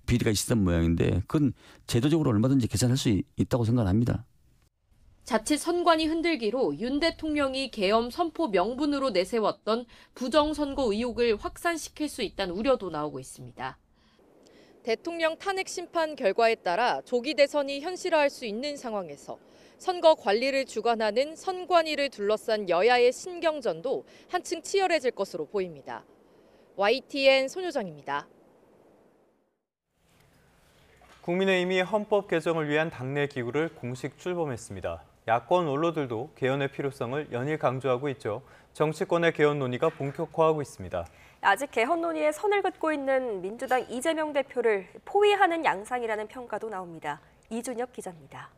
비리가 있었던 모양인데 그건 제도적으로 얼마든지 개선할 수 있다고 생각합니다. 자칫 선관위 흔들기로 윤 대통령이 계엄 선포 명분으로 내세웠던 부정선거 의혹을 확산시킬 수 있다는 우려도 나오고 있습니다. 대통령 탄핵 심판 결과에 따라 조기 대선이 현실화할 수 있는 상황에서 선거 관리를 주관하는 선관위를 둘러싼 여야의 신경전도 한층 치열해질 것으로 보입니다. YTN 손효정입니다. 국민의힘이 헌법 개정을 위한 당내 기구를 공식 출범했습니다. 야권 원로들도 개헌의 필요성을 연일 강조하고 있죠. 정치권의 개헌 논의가 본격화하고 있습니다. 아직 개헌 논의에 선을 긋고 있는 민주당 이재명 대표를 포위하는 양상이라는 평가도 나옵니다. 이준엽 기자입니다.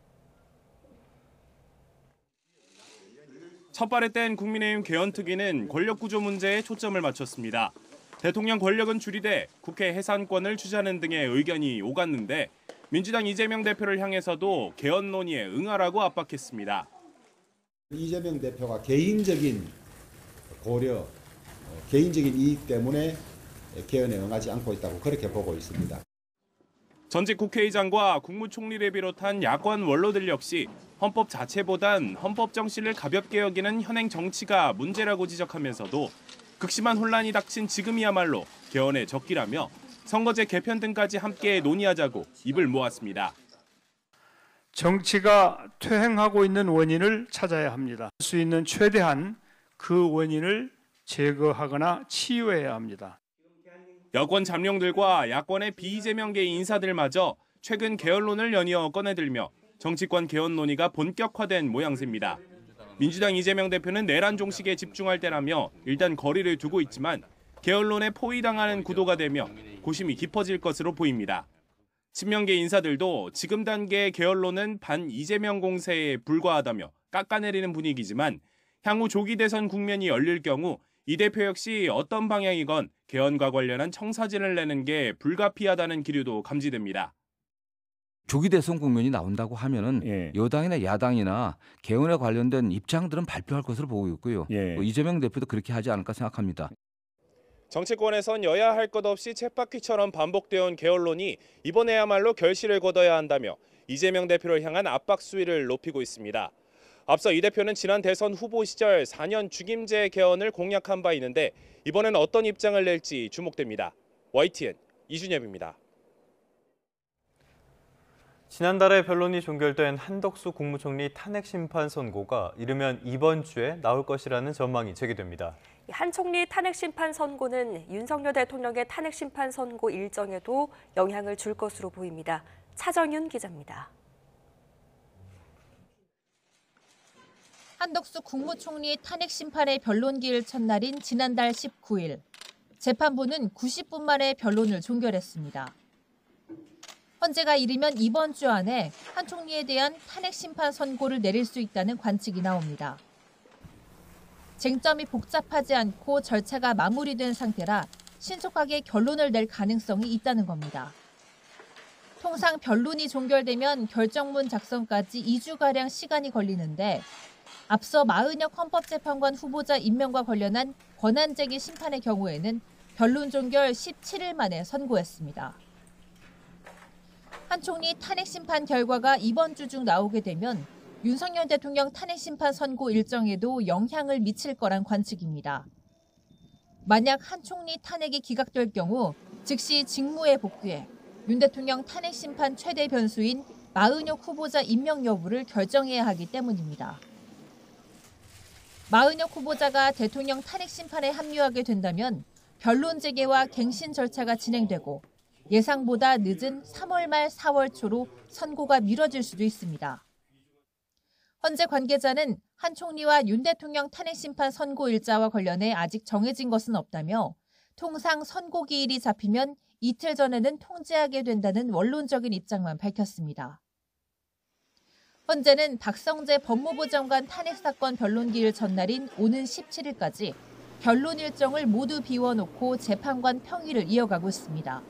첫발에 뗀 국민의힘 개헌특위는 권력구조 문제에 초점을 맞췄습니다. 대통령 권력은 줄이되 국회 해산권을 주자는 등의 의견이 오갔는데 민주당 이재명 대표를 향해서도 개헌 논의에 응하라고 압박했습니다. 이재명 대표가 개인적인 고려, 개인적인 이익 때문에 개헌에 응하지 않고 있다고 그렇게 보고 있습니다. 전직 국회의장과 국무총리를 비롯한 야권 원로들 역시 헌법 자체보단 헌법 정신을 가볍게 여기는 현행 정치가 문제라고 지적하면서도 극심한 혼란이 닥친 지금이야말로 개헌의 적기라며 선거제 개편 등까지 함께 논의하자고 입을 모았습니다. 정치가 퇴행하고 있는 원인을 찾아야 합니다. 할 수 있는 최대한 그 원인을 제거하거나 치유해야 합니다. 여권 잠룡들과 야권의 비이재명계 인사들마저 최근 개헌론을 연이어 꺼내들며 정치권 개헌 논의가 본격화된 모양새입니다. 민주당 이재명 대표는 내란 종식에 집중할 때라며 일단 거리를 두고 있지만 개헌론에 포위당하는 구도가 되며 고심이 깊어질 것으로 보입니다. 친명계 인사들도 지금 단계의 게을로는 반 이재명 공세에 불과하다며 깎아내리는 분위기지만 향후 조기 대선 국면이 열릴 경우 이 대표 역시 어떤 방향이건 개헌과 관련한 청사진을 내는 게 불가피하다는 기류도 감지됩니다. 조기 대선 국면이 나온다고 하면은 여당이나 야당이나 개헌에 관련된 입장들은 발표할 것으로 보고 있고요. 이재명 대표도 그렇게 하지 않을까 생각합니다. 정치권에선 여야 할 것 없이 쳇바퀴처럼 반복되어 온 게을론이 이번에야말로 결실을 거둬야 한다며 이재명 대표를 향한 압박 수위를 높이고 있습니다. 앞서 이 대표는 지난 대선 후보 시절 4년 중임제 개헌을 공약한 바 있는데 이번엔 어떤 입장을 낼지 주목됩니다. YTN 이준엽입니다. 지난달에 변론이 종결된 한덕수 국무총리 탄핵 심판 선고가 이르면 이번 주에 나올 것이라는 전망이 제기됩니다. 한 총리 탄핵 심판 선고는 윤석열 대통령의 탄핵 심판 선고 일정에도 영향을 줄 것으로 보입니다. 차정윤 기자입니다. 한덕수 국무총리 탄핵 심판의 변론기일 첫날인 지난달 19일, 재판부는 90분 만에 변론을 종결했습니다. 헌재가 이르면 이번 주 안에 한 총리에 대한 탄핵 심판 선고를 내릴 수 있다는 관측이 나옵니다. 쟁점이 복잡하지 않고 절차가 마무리된 상태라 신속하게 결론을 낼 가능성이 있다는 겁니다. 통상 변론이 종결되면 결정문 작성까지 2주가량 시간이 걸리는데 앞서 마은혁 헌법재판관 후보자 임명과 관련한 권한쟁의 심판의 경우에는 변론 종결 17일 만에 선고했습니다. 한 총리 탄핵 심판 결과가 이번 주 중 나오게 되면 윤석열 대통령 탄핵 심판 선고 일정에도 영향을 미칠 거란 관측입니다. 만약 한 총리 탄핵이 기각될 경우 즉시 직무에 복귀해 윤 대통령 탄핵 심판 최대 변수인 마은혁 후보자 임명 여부를 결정해야 하기 때문입니다. 마은혁 후보자가 대통령 탄핵 심판에 합류하게 된다면 변론 재개와 갱신 절차가 진행되고 예상보다 늦은 3월 말 4월 초로 선고가 미뤄질 수도 있습니다. 헌재 관계자는 한 총리와 윤 대통령 탄핵 심판 선고 일자와 관련해 아직 정해진 것은 없다며 통상 선고 기일이 잡히면 이틀 전에는 통지하게 된다는 원론적인 입장만 밝혔습니다. 헌재는 박성재 법무부 장관 탄핵 사건 변론 기일 전날인 오는 17일까지 변론 일정을 모두 비워놓고 재판관 평의를 이어가고 있습니다.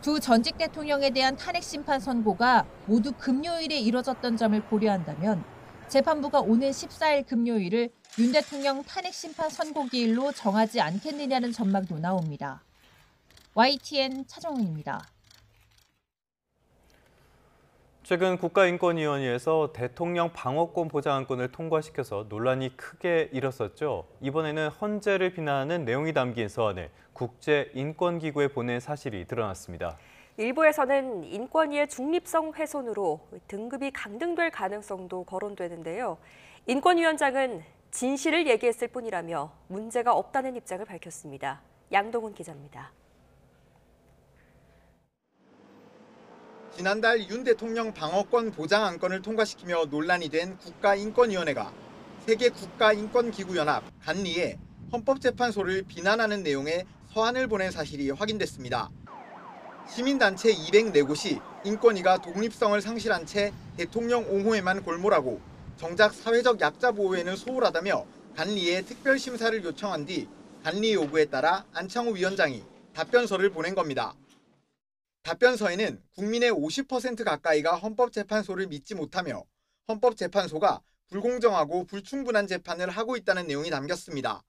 두 전직 대통령에 대한 탄핵 심판 선고가 모두 금요일에 이뤄졌던 점을 고려한다면 재판부가 오는 14일 금요일을 윤 대통령 탄핵 심판 선고 기일로 정하지 않겠느냐는 전망도 나옵니다. YTN 차정은입니다. 최근 국가인권위원회에서 대통령 방어권 보장안건을 통과시켜서 논란이 크게 일었었죠. 이번에는 헌재를 비난하는 내용이 담긴 서한을 국제인권기구에 보낸 사실이 드러났습니다. 일부에서는 인권위의 중립성 훼손으로 등급이 강등될 가능성도 거론되는데요. 인권위원장은 진실을 얘기했을 뿐이라며 문제가 없다는 입장을 밝혔습니다. 양동훈 기자입니다. 지난달 윤 대통령 방어권 보장 안건을 통과시키며 논란이 된 국가인권위원회가 세계 국가인권기구연합 간리에 헌법재판소를 비난하는 내용의 서한을 보낸 사실이 확인됐습니다. 시민단체 204곳이 인권위가 독립성을 상실한 채 대통령 옹호에만 골몰하고 정작 사회적 약자 보호에는 소홀하다며 간리에 특별심사를 요청한 뒤 간리 요구에 따라 안창호 위원장이 답변서를 보낸 겁니다. 답변서에는 국민의 50% 가까이가 헌법재판소를 믿지 못하며 헌법재판소가 불공정하고 불충분한 재판을 하고 있다는 내용이 담겼습니다.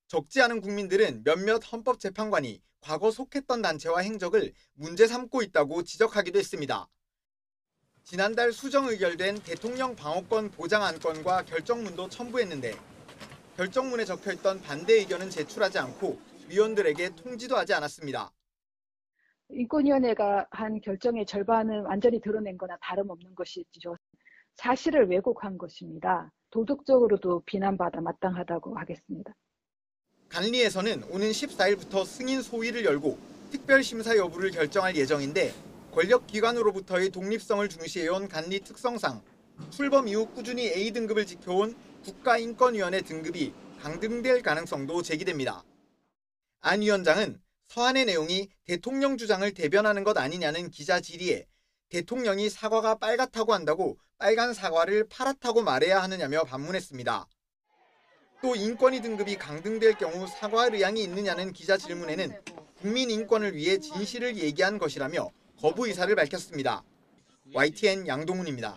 적지 않은 국민들은 몇몇 헌법재판관이 과거 속했던 단체와 행적을 문제 삼고 있다고 지적하기도 했습니다. 지난달 수정 의결된 대통령 방어권 보장 안건과 결정문도 첨부했는데 결정문에 적혀있던 반대 의견은 제출하지 않고 위원들에게 통지도 하지 않았습니다. 인권위원회가 한 결정의 절반은 완전히 드러낸 거나 다름없는 것이죠. 사실을 왜곡한 것입니다. 도덕적으로도 비난받아 마땅하다고 하겠습니다. 간리에서는 오는 14일부터 승인 소위를 열고 특별심사 여부를 결정할 예정인데 권력기관으로부터의 독립성을 중시해온 간리 특성상 출범 이후 꾸준히 A등급을 지켜온 국가인권위원회 등급이 강등될 가능성도 제기됩니다. 안 위원장은 서한의 내용이 대통령 주장을 대변하는 것 아니냐는 기자 질의에 대통령이 사과가 빨갛다고 한다고 빨간 사과를 파랗다고 말해야 하느냐며 반문했습니다. 또 인권위 등급이 강등될 경우 사과 의향이 있느냐는 기자 질문에는 국민 인권을 위해 진실을 얘기한 것이라며 거부 의사를 밝혔습니다. YTN 양동훈입니다.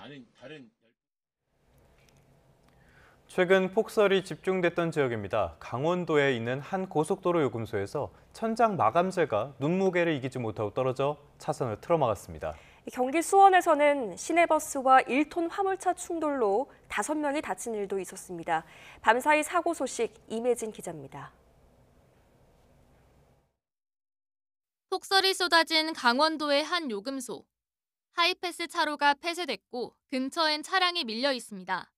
최근 폭설이 집중됐던 지역입니다. 강원도에 있는 한 고속도로 요금소에서 천장 마감재가 눈무게를 이기지 못하고 떨어져 차선을 틀어막았습니다. 경기 수원에서는 시내버스와 1톤 화물차 충돌로 5명이 다친 일도 있었습니다. 밤사이 사고 소식 임혜진 기자입니다. 폭설이 쏟아진 강원도의 한 요금소. 하이패스 차로가 폐쇄됐고 근처엔 차량이 밀려 있습니다.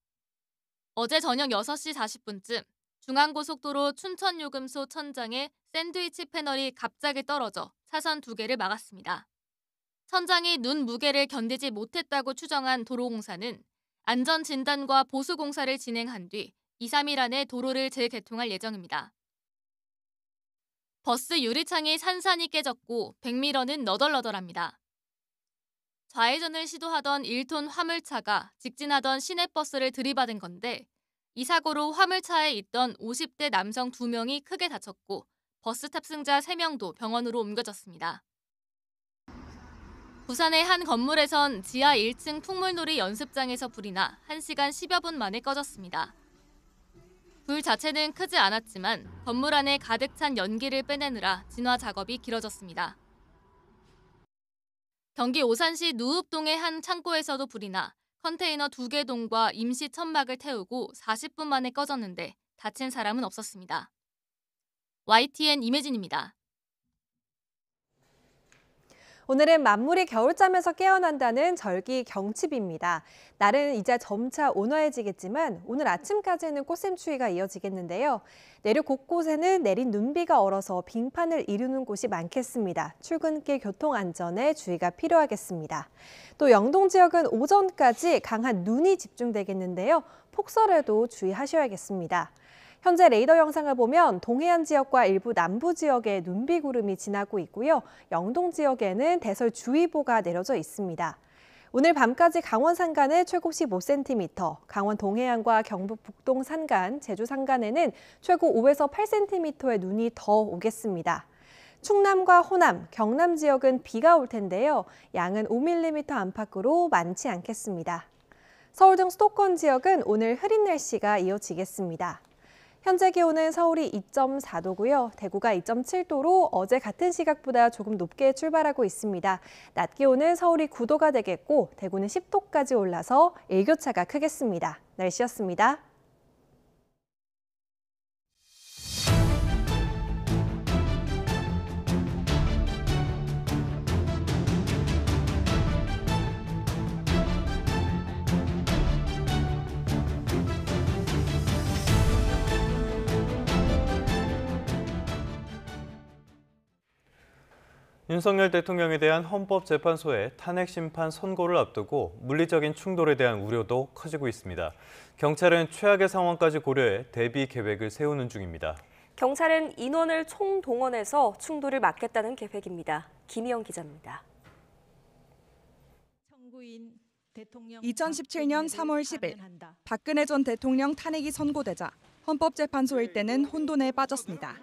어제 저녁 6시 40분쯤 중앙고속도로 춘천요금소 천장에 샌드위치 패널이 갑자기 떨어져 차선 2개를 막았습니다. 천장이 눈 무게를 견디지 못했다고 추정한 도로공사는 안전진단과 보수공사를 진행한 뒤 2-3일 안에 도로를 재개통할 예정입니다. 버스 유리창이 산산이 깨졌고 백미러는 너덜너덜합니다. 좌회전을 시도하던 1톤 화물차가 직진하던 시내버스를 들이받은 건데 이 사고로 화물차에 있던 50대 남성 2명이 크게 다쳤고 버스 탑승자 3명도 병원으로 옮겨졌습니다. 부산의 한 건물에선 지하 1층 풍물놀이 연습장에서 불이 나 1시간 10여 분 만에 꺼졌습니다. 불 자체는 크지 않았지만 건물 안에 가득 찬 연기를 빼내느라 진화 작업이 길어졌습니다. 경기 오산시 누읍동의 한 창고에서도 불이 나 컨테이너 2개 동과 임시 천막을 태우고 40분 만에 꺼졌는데 다친 사람은 없었습니다. YTN 임혜진입니다. 오늘은 만물이 겨울잠에서 깨어난다는 절기 경칩입니다. 날은 이제 점차 온화해지겠지만 오늘 아침까지는 꽃샘추위가 이어지겠는데요. 내륙 곳곳에는 내린 눈비가 얼어서 빙판을 이루는 곳이 많겠습니다. 출근길 교통 안전에 주의가 필요하겠습니다. 또 영동 지역은 오전까지 강한 눈이 집중되겠는데요. 폭설에도 주의하셔야겠습니다. 현재 레이더 영상을 보면 동해안 지역과 일부 남부 지역에 눈비구름이 지나고 있고요. 영동 지역에는 대설주의보가 내려져 있습니다. 오늘 밤까지 강원 산간에 최고 15cm, 강원 동해안과 경북 북동 산간, 제주 산간에는 최고 5에서 8cm의 눈이 더 오겠습니다. 충남과 호남, 경남 지역은 비가 올 텐데요. 양은 5mm 안팎으로 많지 않겠습니다. 서울 등 수도권 지역은 오늘 흐린 날씨가 이어지겠습니다. 현재 기온은 서울이 2.4도고요. 대구가 2.7도로 어제 같은 시각보다 조금 높게 출발하고 있습니다. 낮 기온은 서울이 9도가 되겠고 대구는 10도까지 올라서 일교차가 크겠습니다. 날씨였습니다. 윤석열 대통령에 대한 헌법재판소의 탄핵 심판 선고를 앞두고 물리적인 충돌에 대한 우려도 커지고 있습니다. 경찰은 최악의 상황까지 고려해 대비 계획을 세우는 중입니다. 경찰은 인원을 총동원해서 충돌을 막겠다는 계획입니다. 김희영 기자입니다. 2017년 3월 10일 박근혜 전 대통령 탄핵이 선고되자 헌법재판소 일대는 혼돈에 빠졌습니다.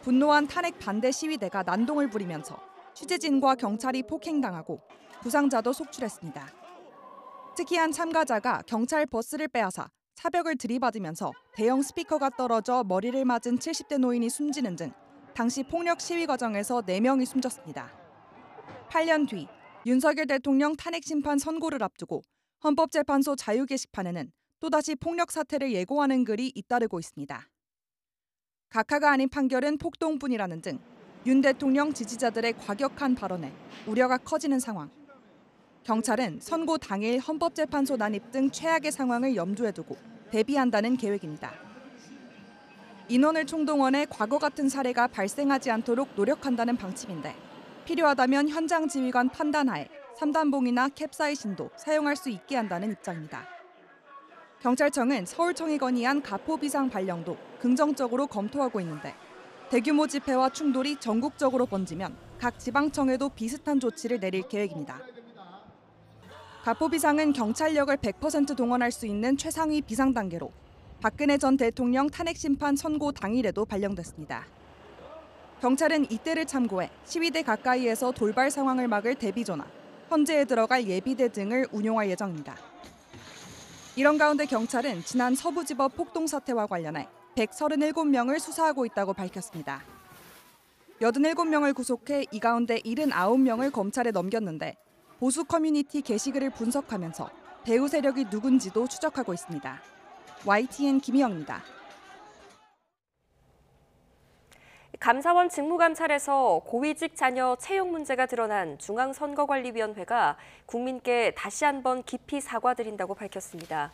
분노한 탄핵 반대 시위대가 난동을 부리면서 취재진과 경찰이 폭행당하고 부상자도 속출했습니다. 특히 한 참가자가 경찰 버스를 빼앗아 차벽을 들이받으면서 대형 스피커가 떨어져 머리를 맞은 70대 노인이 숨지는 등 당시 폭력 시위 과정에서 4명이 숨졌습니다. 8년 뒤 윤석열 대통령 탄핵 심판 선고를 앞두고 헌법재판소 자유 게시판에는 또다시 폭력 사태를 예고하는 글이 잇따르고 있습니다. 각하가 아닌 판결은 폭동뿐이라는 등 윤 대통령 지지자들의 과격한 발언에 우려가 커지는 상황. 경찰은 선고 당일 헌법재판소 난입 등 최악의 상황을 염두에 두고 대비한다는 계획입니다. 인원을 총동원해 과거 같은 사례가 발생하지 않도록 노력한다는 방침인데 필요하다면 현장 지휘관 판단하에 3단봉이나 캡사이신도 사용할 수 있게 한다는 입장입니다. 경찰청은 서울청이 건의한 가포 비상 발령도 긍정적으로 검토하고 있는데 대규모 집회와 충돌이 전국적으로 번지면 각 지방청에도 비슷한 조치를 내릴 계획입니다. 가포비상은 경찰력을 100% 동원할 수 있는 최상위 비상 단계로 박근혜 전 대통령 탄핵 심판 선고 당일에도 발령됐습니다. 경찰은 이때를 참고해 시위대 가까이에서 돌발 상황을 막을 대비조나 현재에 들어갈 예비대 등을 운용할 예정입니다. 이런 가운데 경찰은 지난 서부지법 폭동 사태와 관련해 137명을 수사하고 있다고 밝혔습니다. 87명을 구속해 이 가운데 79명을 검찰에 넘겼는데 보수 커뮤니티 게시글을 분석하면서 배후 세력이 누군지도 추적하고 있습니다. YTN 김희영입니다. 감사원 직무감찰에서 고위직 자녀 채용 문제가 드러난 중앙선거관리위원회가 국민께 다시 한번 깊이 사과드린다고 밝혔습니다.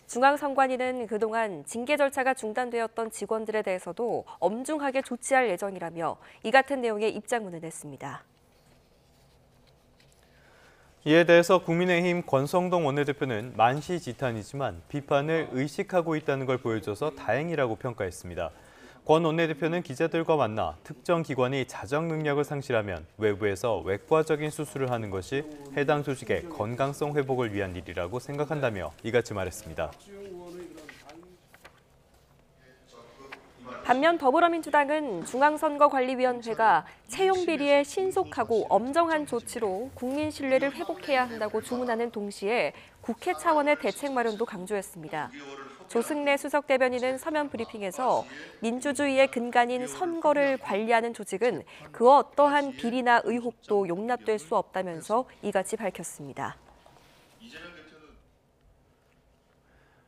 중앙선관위는 그동안 징계 절차가 중단되었던 직원들에 대해서도 엄중하게 조치할 예정이라며 이 같은 내용의 입장문을 냈습니다. 이에 대해서 국민의힘 권성동 원내대표는 만시지탄이지만 비판을 의식하고 있다는 걸 보여줘서 다행이라고 평가했습니다. 권 원내대표는 기자들과 만나 특정 기관이 자정 능력을 상실하면 외부에서 외과적인 수술을 하는 것이 해당 조직의 건강성 회복을 위한 일이라고 생각한다며 이같이 말했습니다. 반면 더불어민주당은 중앙선거관리위원회가 채용 비리에 신속하고 엄정한 조치로 국민 신뢰를 회복해야 한다고 주문하는 동시에 국회 차원의 대책 마련도 강조했습니다. 조승래 수석 대변인은 서면 브리핑에서 민주주의의 근간인 선거를 관리하는 조직은 그 어떠한 비리나 의혹도 용납될 수 없다면서 이같이 밝혔습니다.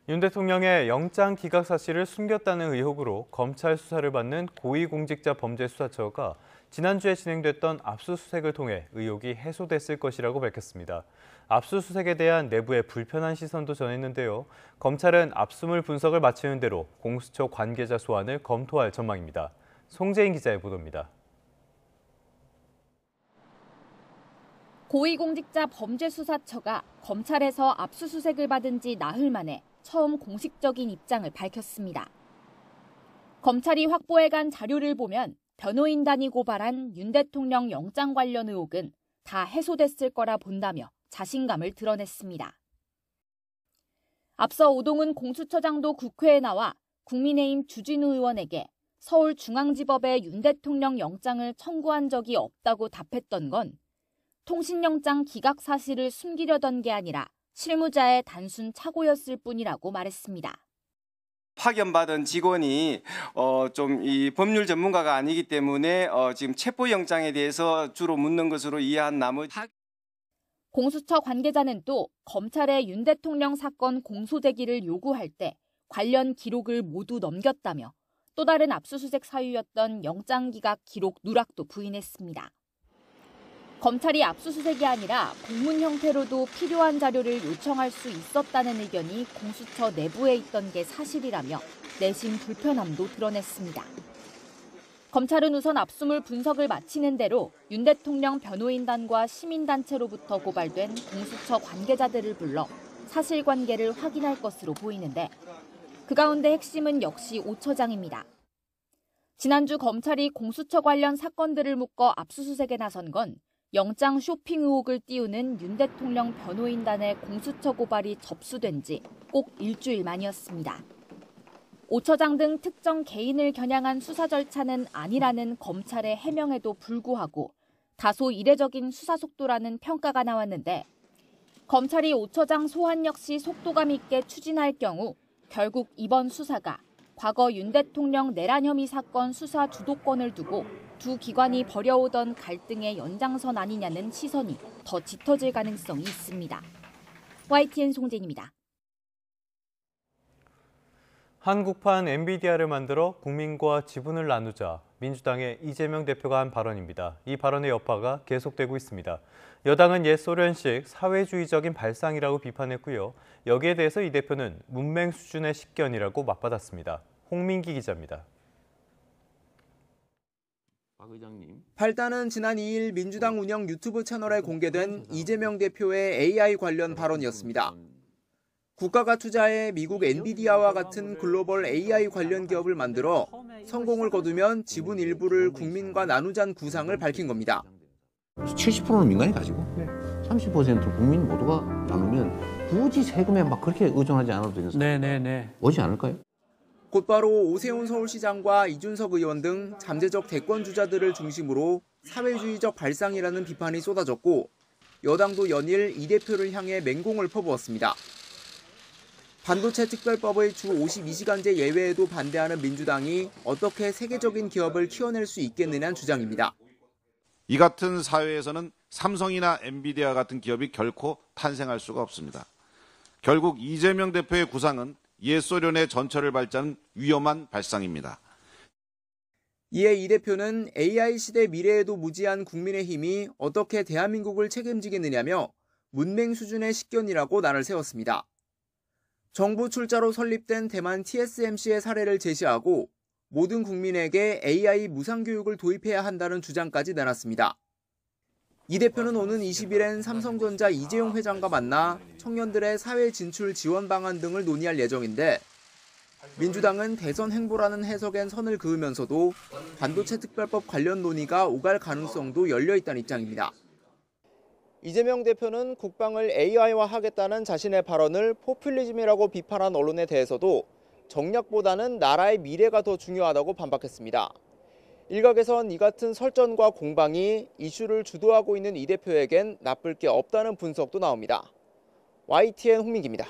윤 대통령의 영장 기각 사실을 숨겼다는 의혹으로 검찰 수사를 받는 고위공직자범죄수사처가 지난주에 진행됐던 압수수색을 통해 의혹이 해소됐을 것이라고 밝혔습니다. 압수수색에 대한 내부의 불편한 시선도 전했는데요. 검찰은 압수물 분석을 마치는 대로 공수처 관계자 소환을 검토할 전망입니다. 송재인 기자의 보도입니다. 고위공직자범죄수사처가 검찰에서 압수수색을 받은 지 나흘 만에 처음 공식적인 입장을 밝혔습니다. 검찰이 확보해간 자료를 보면 변호인단이 고발한 윤 대통령 영장 관련 의혹은 다 해소됐을 거라 본다며 자신감을 드러냈습니다. 앞서 오동훈 공수처장도 국회에 나와 국민의힘 주진우 의원에게 서울중앙지법에 윤 대통령 영장을 청구한 적이 없다고 답했던 건 통신영장 기각 사실을 숨기려던 게 아니라 실무자의 단순 착오였을 뿐이라고 말했습니다. 파견받은 직원이 좀 이 법률 전문가가 아니기 때문에 지금 체포영장에 대해서 주로 묻는 것으로 이해한 나머지. 공수처 관계자는 또 검찰의 윤 대통령 사건 공소제기를 요구할 때 관련 기록을 모두 넘겼다며 또 다른 압수수색 사유였던 영장 기각 기록 누락도 부인했습니다. 검찰이 압수수색이 아니라 공문 형태로도 필요한 자료를 요청할 수 있었다는 의견이 공수처 내부에 있던 게 사실이라며 내심 불편함도 드러냈습니다. 검찰은 우선 압수물 분석을 마치는 대로 윤 대통령 변호인단과 시민단체로부터 고발된 공수처 관계자들을 불러 사실관계를 확인할 것으로 보이는데 그 가운데 핵심은 역시 오 처장입니다. 지난주 검찰이 공수처 관련 사건들을 묶어 압수수색에 나선 건 영장 쇼핑 의혹을 띄우는 윤 대통령 변호인단의 공수처 고발이 접수된 지 꼭 일주일 만이었습니다. 오 처장 등 특정 개인을 겨냥한 수사 절차는 아니라는 검찰의 해명에도 불구하고 다소 이례적인 수사 속도라는 평가가 나왔는데 검찰이 오 처장 소환 역시 속도감 있게 추진할 경우 결국 이번 수사가 과거 윤 대통령 내란 혐의 사건 수사 주도권을 두고 두 기관이 벌여오던 갈등의 연장선 아니냐는 시선이 더 짙어질 가능성이 있습니다. YTN 송진입니다. 한국판 엔비디아를 만들어 국민과 지분을 나누자. 민주당의 이재명 대표가 한 발언입니다. 이 발언의 여파가 계속되고 있습니다. 여당은 옛 소련식 사회주의적인 발상이라고 비판했고요. 여기에 대해서 이 대표는 문맹 수준의 식견이라고 맞받았습니다. 홍민기 기자입니다. 발단은 지난 2일 민주당 운영 유튜브 채널에 공개된 이재명 대표의 AI 관련 발언이었습니다. 국가가 투자해 미국 엔비디아와 같은 글로벌 AI 관련 기업을 만들어 성공을 거두면 지분 일부를 국민과 나누자는 구상을 밝힌 겁니다. 70%는 민간이 가지고 30%는 국민 모두가 나누면 굳이 세금에 막 그렇게 의존하지 않아도 되는 오지 않을까요? 곧바로 오세훈 서울시장과 이준석 의원 등 잠재적 대권주자들을 중심으로 사회주의적 발상이라는 비판이 쏟아졌고 여당도 연일 이 대표를 향해 맹공을 퍼부었습니다. 반도체 특별법의 주 52시간제 예외에도 반대하는 민주당이 어떻게 세계적인 기업을 키워낼 수 있겠느냐는 주장입니다. 이 같은 사회에서는 삼성이나 엔비디아 같은 기업이 결코 탄생할 수가 없습니다. 결국 이재명 대표의 구상은 옛소련의 전철을 밟자는 위험한 발상입니다. 이에 이 대표는 AI 시대 미래에도 무지한 국민의힘이 어떻게 대한민국을 책임지겠느냐며 문맹 수준의 식견이라고 난을 세웠습니다. 정부 출자로 설립된 대만 TSMC의 사례를 제시하고 모든 국민에게 AI 무상교육을 도입해야 한다는 주장까지 내놨습니다. 이 대표는 오는 20일엔 삼성전자 이재용 회장과 만나 청년들의 사회 진출 지원 방안 등을 논의할 예정인데 민주당은 대선 행보라는 해석엔 선을 그으면서도 반도체 특별법 관련 논의가 오갈 가능성도 열려있다는 입장입니다. 이재명 대표는 국방을 AI화하겠다는 자신의 발언을 포퓰리즘이라고 비판한 언론에 대해서도 정략보다는 나라의 미래가 더 중요하다고 반박했습니다. 일각에선 이 같은 설전과 공방이 이슈를 주도하고 있는 이 대표에겐 나쁠 게 없다는 분석도 나옵니다. YTN 홍민기입니다.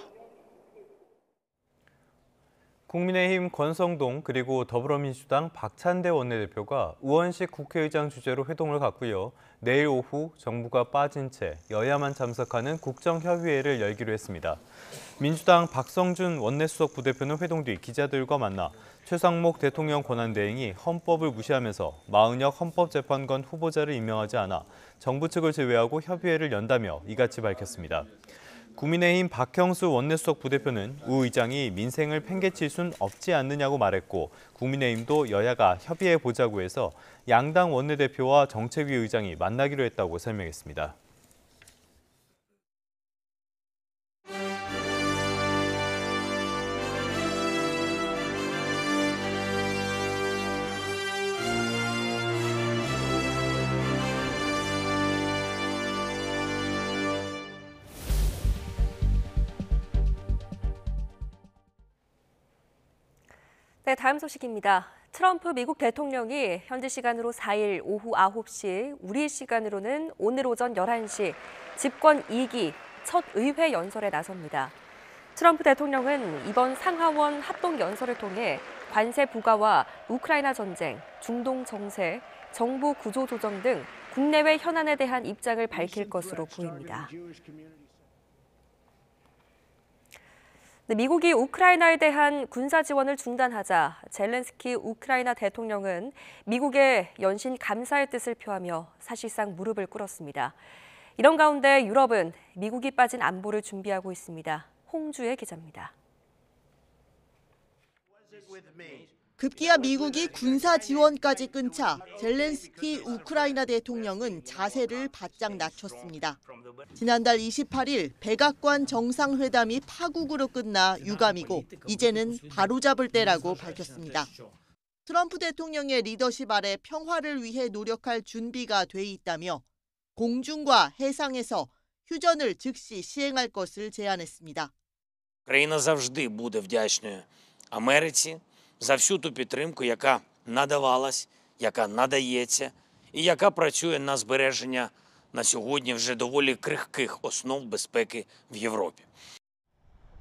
국민의힘 권성동 그리고 더불어민주당 박찬대 원내대표가 우원식 국회의장 주재로 회동을 갖고요. 내일 오후 정부가 빠진 채 여야만 참석하는 국정협의회를 열기로 했습니다. 민주당 박성준 원내수석 부대표는 회동 뒤 기자들과 만나 최상목 대통령 권한대행이 헌법을 무시하면서 마은혁 헌법재판관 후보자를 임명하지 않아 정부 측을 제외하고 협의회를 연다며 이같이 밝혔습니다. 국민의힘 박형수 원내수석 부대표는 우 의장이 민생을 팽개칠 순 없지 않느냐고 말했고 국민의힘도 여야가 협의해보자고 해서 양당 원내대표와 정책위 의장이 만나기로 했다고 설명했습니다. 네, 다음 소식입니다. 트럼프 미국 대통령이 현지 시간으로 4일 오후 9시, 우리 시간으로는 오늘 오전 11시 집권 2기 첫 의회 연설에 나섭니다. 트럼프 대통령은 이번 상하원 합동 연설을 통해 관세 부과와 우크라이나 전쟁, 중동 정세, 정부 구조 조정 등 국내외 현안에 대한 입장을 밝힐 것으로 보입니다. 미국이 우크라이나에 대한 군사 지원을 중단하자 젤렌스키 우크라이나 대통령은 미국의 연신 감사의 뜻을 표하며 사실상 무릎을 꿇었습니다. 이런 가운데 유럽은 미국이 빠진 안보를 준비하고 있습니다. 홍주의 기자입니다. 급기야 미국이 군사 지원까지 끊자 젤렌스키 우크라이나 대통령은 자세를 바짝 낮췄습니다. 지난달 28일 백악관 정상회담이 파국으로 끝나 유감이고 이제는 바로잡을 때라고 밝혔습니다. 트럼프 대통령의 리더십 아래 평화를 위해 노력할 준비가 돼 있다며 공중과 해상에서 휴전을 즉시 시행할 것을 제안했습니다. Країна завжди буде вдячною Америці за всю ту підтримку, яка надавалась, яка надається і яка працює на збереження на сьогодні вже доволі крихких основ безпеки в Європі.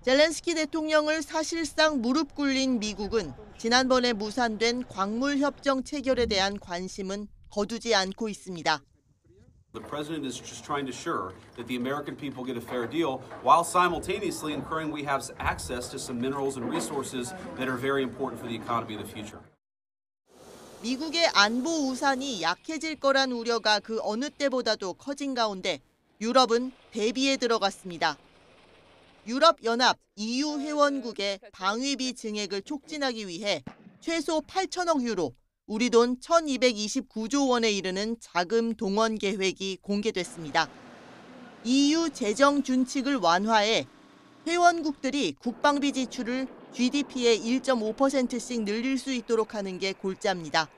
젤렌스키 대통령을 사실상 무릎 꿇린 미국은 지난번에 무산된 광물 협정 체결에 대한 관심은 거두지 않고 있습니다. The president is just trying to ensure that the American people get a fair deal while simultaneously ensuring we have access to some minerals and resources that are very important for the economy of the future. 미국의 안보 우산이 약해질 거란 우려가 그 어느 때보다도 커진 가운데 유럽은 대비에 들어갔습니다. 유럽연합 EU 회원국의 방위비 증액을 촉진하기 위해 최소 8천억 유로, 우리 돈 1229조 원에 이르는 자금 동원 계획이 공개됐습니다. EU 재정 준칙을 완화해 회원국들이 국방비 지출을 GDP의 1.5%씩 늘릴 수 있도록 하는 게 골자입니다.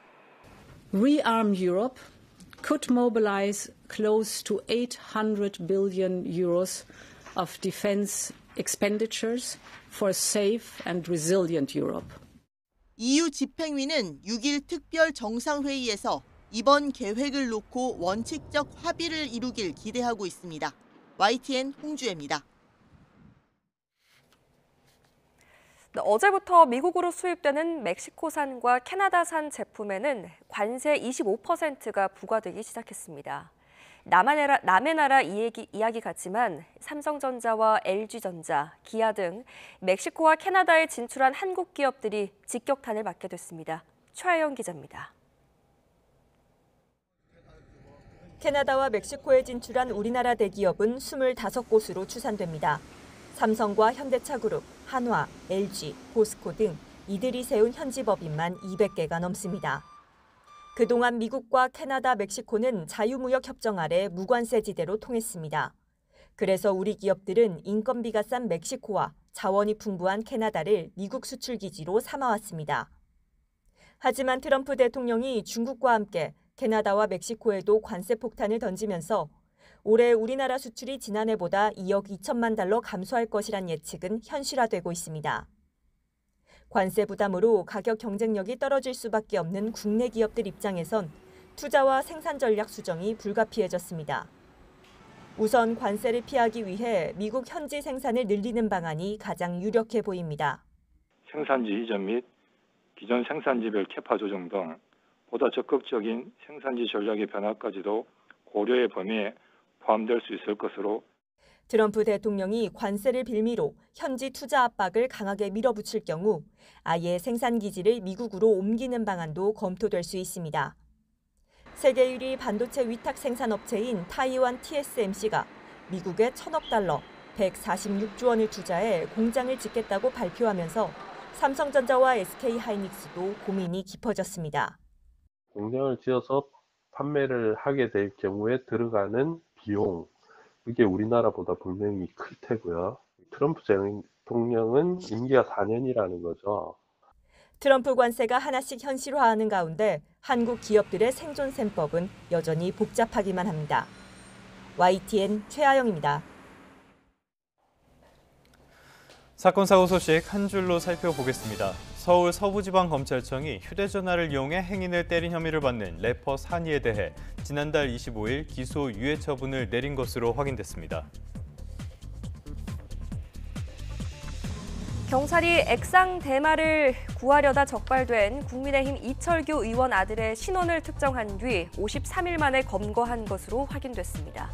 Rearm Europe could mobilize close to 800 billion euros of defense expenditures for a safe and resilient Europe. EU 집행위는 6일 특별 정상회의에서 이번 계획을 놓고 원칙적 합의를 이루길 기대하고 있습니다. YTN 홍주혜입니다. 어제부터 미국으로 수입되는 멕시코산과 캐나다산 제품에는 관세 25%가 부과되기 시작했습니다. 남의 나라 이야기 같지만 삼성전자와 LG전자, 기아 등 멕시코와 캐나다에 진출한 한국 기업들이 직격탄을 맞게 됐습니다. 최하영 기자입니다. 캐나다와 멕시코에 진출한 우리나라 대기업은 25곳으로 추산됩니다. 삼성과 현대차그룹, 한화, LG, 포스코 등 이들이 세운 현지 법인만 200개가 넘습니다. 그동안 미국과 캐나다, 멕시코는 자유무역 협정 아래 무관세 지대로 통했습니다. 그래서 우리 기업들은 인건비가 싼 멕시코와 자원이 풍부한 캐나다를 미국 수출 기지로 삼아왔습니다. 하지만 트럼프 대통령이 중국과 함께 캐나다와 멕시코에도 관세 폭탄을 던지면서 올해 우리나라 수출이 지난해보다 2억 2천만 달러 감소할 것이란 예측은 현실화되고 있습니다. 관세 부담으로 가격 경쟁력이 떨어질 수밖에 없는 국내 기업들 입장에선 투자와 생산 전략 수정이 불가피해졌습니다. 우선 관세를 피하기 위해 미국 현지 생산을 늘리는 방안이 가장 유력해 보입니다. 생산지 이전 및 기존 생산지별 캐파 조정 등 보다 적극적인 생산지 전략의 변화까지도 고려의 범위에 포함될 수 있을 것으로 트럼프 대통령이 관세를 빌미로 현지 투자 압박을 강하게 밀어붙일 경우 아예 생산 기지를 미국으로 옮기는 방안도 검토될 수 있습니다. 세계 1위 반도체 위탁 생산 업체인 타이완 TSMC가 미국에 1,000억 달러, 146조 원을 투자해 공장을 짓겠다고 발표하면서 삼성전자와 SK하이닉스도 고민이 깊어졌습니다. 공장을 지어서 판매를 하게 될 경우에 들어가는 비용, 그게 우리나라보다 분명히 클 테고요. 트럼프 대통령은 임기가 4년이라는 거죠. 트럼프 관세가 하나씩 현실화하는 가운데 한국 기업들의 생존 셈법은 여전히 복잡하기만 합니다. YTN 최하영입니다. 사건 사고 소식 한 줄로 살펴보겠습니다. 서울 서부지방검찰청이 휴대전화를 이용해 행인을 때린 혐의를 받는 래퍼 산이에 대해 지난달 25일 기소 유예 처분을 내린 것으로 확인됐습니다. 경찰이 액상 대마를 구하려다 적발된 국민의힘 이철규 의원 아들의 신원을 특정한 뒤 53일 만에 검거한 것으로 확인됐습니다.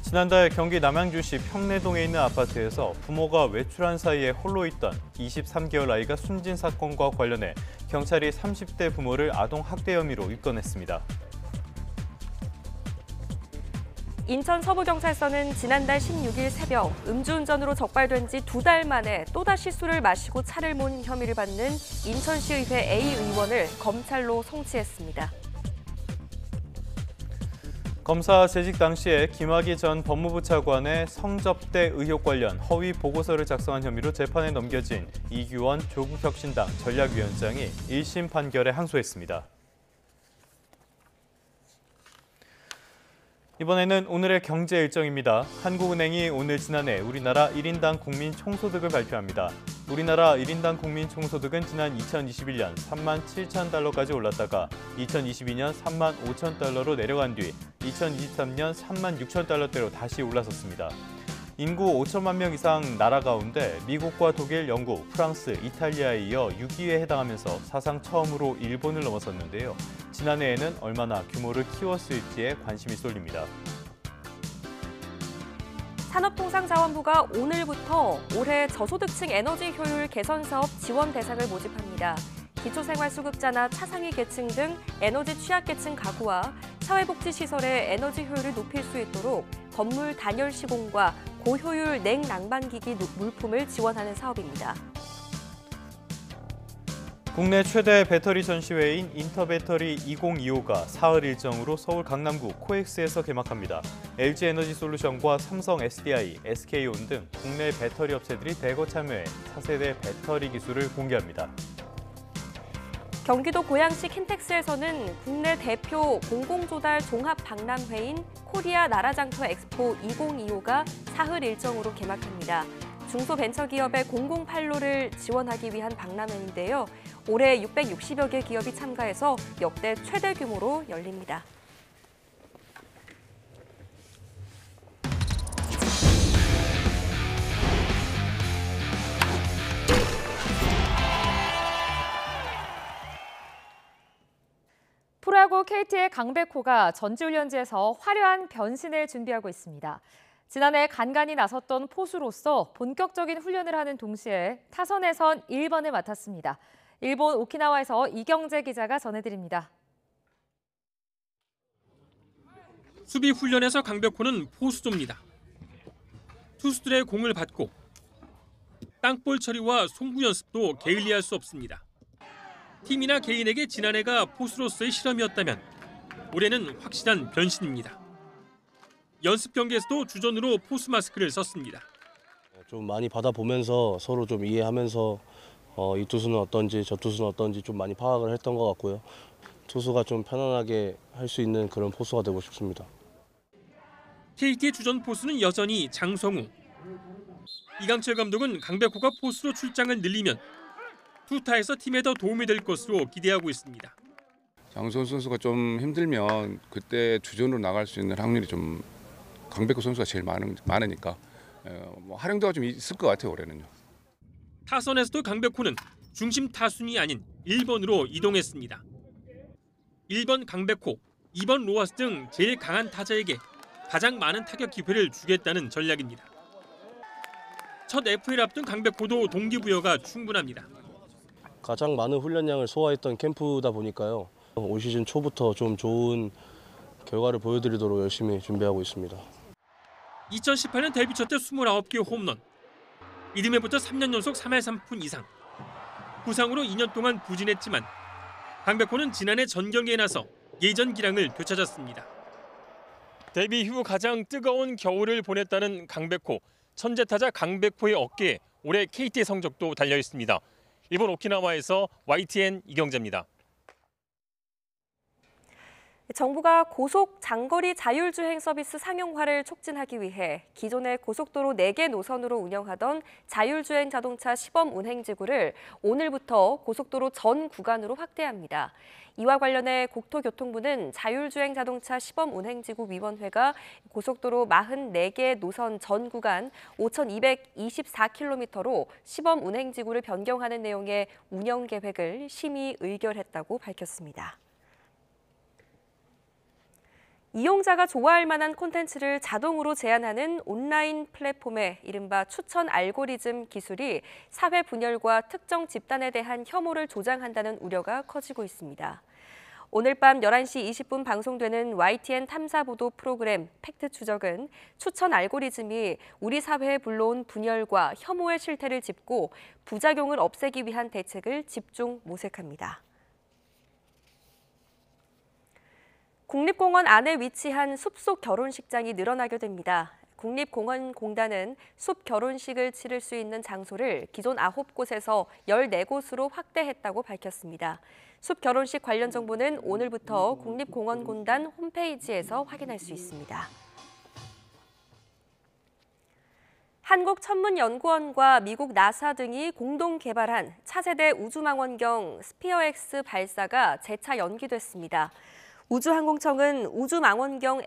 지난달 경기 남양주시 평내동에 있는 아파트에서 부모가 외출한 사이에 홀로 있던 23개월 아이가 숨진 사건과 관련해 경찰이 30대 부모를 아동 학대 혐의로 입건했습니다. 인천 서부경찰서는 지난달 16일 새벽 음주운전으로 적발된 지 2달 만에 또다시 술을 마시고 차를 몬 혐의를 받는 인천시의회 A 의원을 검찰로 송치했습니다. 검사 재직 당시에 김학의 전 법무부 차관의 성접대 의혹 관련 허위 보고서를 작성한 혐의로 재판에 넘겨진 이규원 조국혁신당 전략위원장이 1심 판결에 항소했습니다. 이번에는 오늘의 경제 일정입니다. 한국은행이 오늘 지난해 우리나라 1인당 국민 총소득을 발표합니다. 우리나라 1인당 국민 총소득은 지난 2021년 3만 7천 달러까지 올랐다가 2022년 3만 5천 달러로 내려간 뒤 2023년 3만 6천 달러대로 다시 올라섰습니다. 인구 5천만 명 이상 나라 가운데 미국과 독일, 영국, 프랑스, 이탈리아에 이어 6위에 해당하면서 사상 처음으로 일본을 넘어섰는데요. 지난해에는 얼마나 규모를 키웠을지에 관심이 쏠립니다. 산업통상자원부가 오늘부터 올해 저소득층 에너지 효율 개선 사업 지원 대상을 모집합니다. 기초생활수급자나 차상위 계층 등 에너지 취약계층 가구와 사회복지시설의 에너지 효율을 높일 수 있도록 건물 단열 시공과 고효율 냉난방기기 물품을 지원하는 사업입니다. 국내 최대 배터리 전시회인 인터배터리 2025가 사흘 일정으로 서울 강남구 코엑스에서 개막합니다. LG에너지솔루션과 삼성 SDI, SK온 등 국내 배터리 업체들이 대거 참여해 차세대 배터리 기술을 공개합니다. 경기도 고양시 킨텍스에서는 국내 대표 공공조달 종합 박람회인 코리아 나라장터 엑스포 2025가 사흘 일정으로 개막합니다. 중소벤처기업의 공공판로를 지원하기 위한 박람회인데요. 올해 660여 개 기업이 참가해서 역대 최대 규모로 열립니다. 프로야구 KT의 강백호가 전지훈련지에서 화려한 변신을 준비하고 있습니다. 지난해 간간히 나섰던 포수로서 본격적인 훈련을 하는 동시에 타선에선 1번을 맡았습니다. 일본 오키나와에서 이경재 기자가 전해드립니다. 수비 훈련에서 강백호는 포수조입니다. 투수들의 공을 받고 땅볼 처리와 송구 연습도 게을리할 수 없습니다. 팀이나 개인에게 지난해가 포수로서의 실험이었다면 올해는 확실한 변신입니다. 연습 경기에서도 주전으로 포수 마스크를 썼습니다. 좀 많이 받아보면서 서로 좀 이해하면서 이 투수는 어떤지 저 투수는 어떤지 좀 많이 파악을 했던 것 같고요. 투수가 좀 편안하게 할 수 있는 그런 포수가 되고 싶습니다. KT의 주전 포수는 여전히 장성우. 이강철 감독은 강백호가 포수로 출장을 늘리면 투타에서 팀에 더 도움이 될 것으로 기대하고 있습니다. 장성우 선수가 좀 힘들면 그때 주전으로 나갈 수 있는 확률이 좀 강백호 선수가 제일 많으니까 활용도가 좀 있을 것 같아요, 올해는요. 타선에서도 강백호는 중심 타순이 아닌 1번으로 이동했습니다. 1번 강백호, 2번 로하스 등 제일 강한 타자에게 가장 많은 타격 기회를 주겠다는 전략입니다. 첫 FA를 앞둔 강백호도 동기부여가 충분합니다. 가장 많은 훈련량을 소화했던 캠프다 보니까요. 올 시즌 초부터 좀 좋은 결과를 보여드리도록 열심히 준비하고 있습니다. 2018년 데뷔 첫 때 29개 홈런. 이듬해부터 3년 연속 3할 3푼 이상. 부상으로 2년 동안 부진했지만 강백호는 지난해 전 경기에 나서 예전 기량을 되찾았습니다. 데뷔 후 가장 뜨거운 겨울을 보냈다는 강백호. 천재 타자 강백호의 어깨에 올해 KT의 성적도 달려 있습니다. 일본 오키나와에서 YTN 이경재입니다. 정부가 고속 장거리 자율주행 서비스 상용화를 촉진하기 위해 기존의 고속도로 4개 노선으로 운영하던 자율주행 자동차 시범 운행지구를 오늘부터 고속도로 전 구간으로 확대합니다. 이와 관련해 국토교통부는 자율주행 자동차 시범 운행지구 위원회가 고속도로 44개 노선 전 구간 5,224km로 시범 운행지구를 변경하는 내용의 운영 계획을 심의 의결했다고 밝혔습니다. 이용자가 좋아할 만한 콘텐츠를 자동으로 제안하는 온라인 플랫폼의 이른바 추천 알고리즘 기술이 사회 분열과 특정 집단에 대한 혐오를 조장한다는 우려가 커지고 있습니다. 오늘 밤 11시 20분 방송되는 YTN 탐사보도 프로그램 팩트추적은 추천 알고리즘이 우리 사회에 불러온 분열과 혐오의 실태를 짚고 부작용을 없애기 위한 대책을 집중 모색합니다. 국립공원 안에 위치한 숲속 결혼식장이 늘어나게 됩니다. 국립공원공단은 숲 결혼식을 치를 수 있는 장소를 기존 9곳에서 14곳으로 확대했다고 밝혔습니다. 숲 결혼식 관련 정보는 오늘부터 국립공원공단 홈페이지에서 확인할 수 있습니다. 한국천문연구원과 미국 나사 등이 공동 개발한 차세대 우주망원경 스피어X 발사가 재차 연기됐습니다. 우주항공청은 우주망원경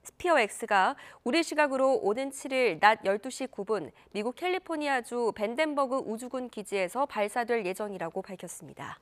스피어X가 우리 시각으로 오는 7일 낮 12시 9분 미국 캘리포니아주 벤덴버그 우주군 기지에서 발사될 예정이라고 밝혔습니다.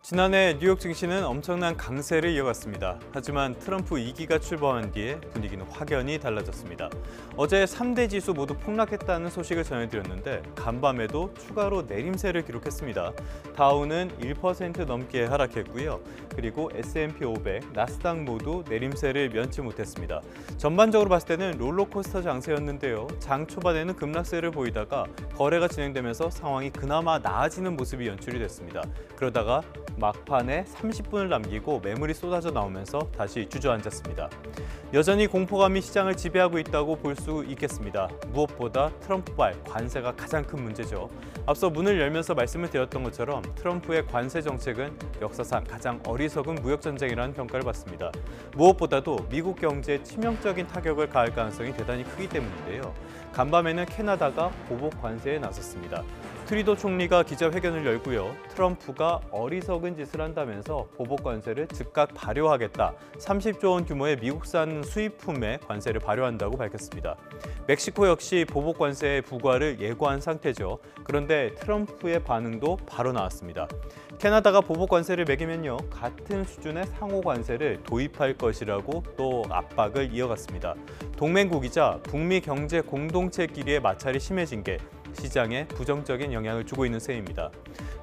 지난해 뉴욕 증시는 엄청난 강세를 이어갔습니다. 하지만 트럼프 2기가 출범한 뒤에 분위기는 확연히 달라졌습니다. 어제 3대 지수 모두 폭락했다는 소식을 전해드렸는데 간밤에도 추가로 내림세를 기록했습니다. 다우는 1% 넘게 하락했고요. 그리고 S&P 500, 나스닥 모두 내림세를 면치 못했습니다. 전반적으로 봤을 때는 롤러코스터 장세였는데요. 장 초반에는 급락세를 보이다가 거래가 진행되면서 상황이 그나마 나아지는 모습이 연출이 됐습니다. 그러다가 막판에 30분을 남기고 매물이 쏟아져 나오면서 다시 주저앉았습니다. 여전히 공포감이 시장을 지배하고 있다고 볼 수 있겠습니다. 무엇보다 트럼프발 관세가 가장 큰 문제죠. 앞서 문을 열면서 말씀을 드렸던 것처럼 트럼프의 관세 정책은 역사상 가장 어리석은 무역 전쟁이라는 평가를 받습니다. 무엇보다도 미국 경제에 치명적인 타격을 가할 가능성이 대단히 크기 때문인데요. 간밤에는 캐나다가 보복 관세에 나섰습니다. 트루도 총리가 기자회견을 열고요. 트럼프가 어리석은 짓을 한다면서 보복 관세를 즉각 발효하겠다. 30조 원 규모의 미국산 수입품에 관세를 발효한다고 밝혔습니다. 멕시코 역시 보복 관세의 부과를 예고한 상태죠. 그런데 트럼프의 반응도 바로 나왔습니다. 캐나다가 보복 관세를 매기면요, 같은 수준의 상호 관세를 도입할 것이라고 또 압박을 이어갔습니다. 동맹국이자 북미 경제 공동체끼리의 마찰이 심해진 게 시장에 부정적인 영향을 주고 있는 셈입니다.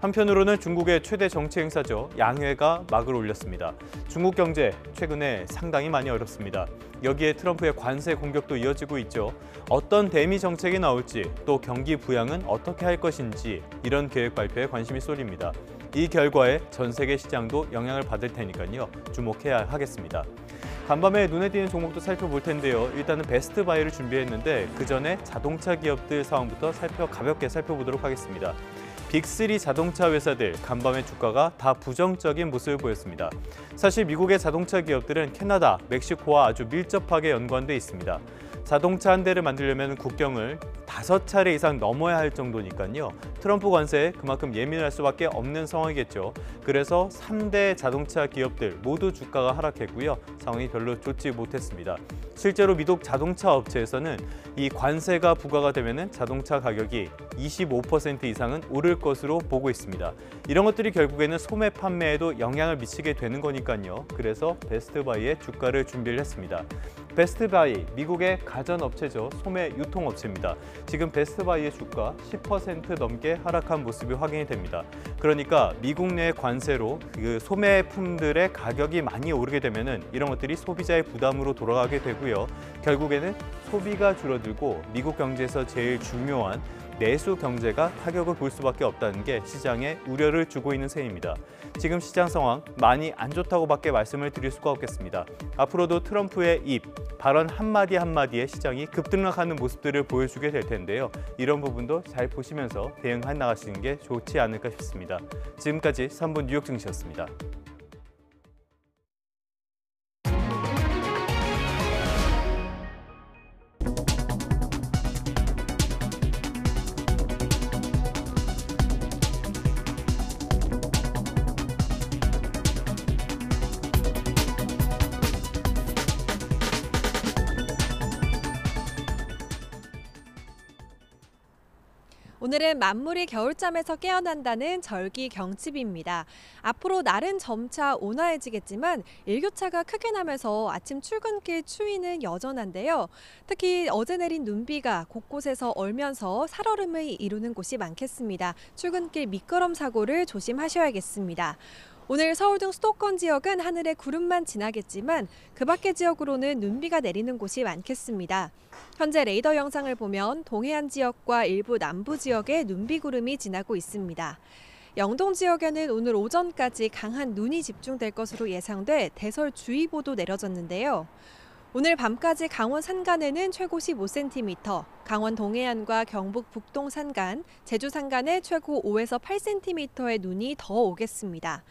한편으로는 중국의 최대 정치 행사죠. 양회가 막을 올렸습니다. 중국 경제 최근에 상당히 많이 어렵습니다. 여기에 트럼프의 관세 공격도 이어지고 있죠. 어떤 대미 정책이 나올지, 또 경기 부양은 어떻게 할 것인지 이런 계획 발표에 관심이 쏠립니다. 이 결과에 전 세계 시장도 영향을 받을 테니까요. 주목해야 하겠습니다. 간밤에 눈에 띄는 종목도 살펴볼 텐데요. 일단은 베스트 바이를 준비했는데 그 전에 자동차 기업들 상황부터 가볍게 살펴보도록 하겠습니다. 빅3 자동차 회사들 간밤의 주가가 다 부정적인 모습을 보였습니다. 사실 미국의 자동차 기업들은 캐나다, 멕시코와 아주 밀접하게 연관돼 있습니다. 자동차 한 대를 만들려면 국경을 5차례 이상 넘어야 할 정도니까요. 트럼프 관세에 그만큼 예민할 수밖에 없는 상황이겠죠. 그래서 3대 자동차 기업들 모두 주가가 하락했고요. 상황이 별로 좋지 못했습니다. 실제로 미국 자동차 업체에서는 이 관세가 부과가 되면 자동차 가격이 25% 이상은 오를 것으로 보고 있습니다. 이런 것들이 결국에는 소매 판매에도 영향을 미치게 되는 거니까요. 그래서 베스트바이의 주가를 준비를 했습니다. 베스트바이, 미국의 가전업체죠. 소매 유통업체입니다. 지금 베스트바이의 주가 10% 넘게 하락한 모습이 확인이 됩니다. 그러니까 미국 내 관세로 그 소매품들의 가격이 많이 오르게 되면 이런 것들이 소비자의 부담으로 돌아가게 되고요. 결국에는 소비가 줄어들고 미국 경제에서 제일 중요한 내수 경제가 타격을 볼 수밖에 없다는 게 시장에 우려를 주고 있는 셈입니다. 지금 시장 상황 많이 안 좋다고밖에 말씀을 드릴 수가 없겠습니다. 앞으로도 트럼프의 발언 한마디 한마디에 시장이 급등락하는 모습들을 보여주게 될 텐데요. 이런 부분도 잘 보시면서 대응해 나가시는 게 좋지 않을까 싶습니다. 지금까지 3분 뉴욕 증시였습니다. 오늘은 만물이 겨울잠에서 깨어난다는 절기 경칩입니다. 앞으로 날은 점차 온화해지겠지만 일교차가 크게 나면서 아침 출근길 추위는 여전한데요. 특히 어제 내린 눈비가 곳곳에서 얼면서 살얼음을 이루는 곳이 많겠습니다. 출근길 미끄럼 사고를 조심하셔야겠습니다. 오늘 서울 등 수도권 지역은 하늘에 구름만 지나겠지만 그 밖의 지역으로는 눈비가 내리는 곳이 많겠습니다. 현재 레이더 영상을 보면 동해안 지역과 일부 남부 지역에 눈비 구름이 지나고 있습니다. 영동 지역에는 오늘 오전까지 강한 눈이 집중될 것으로 예상돼 대설주의보도 내려졌는데요. 오늘 밤까지 강원 산간에는 최고 15cm, 강원 동해안과 경북 북동 산간, 제주 산간에 최고 5에서 8cm의 눈이 더 오겠습니다.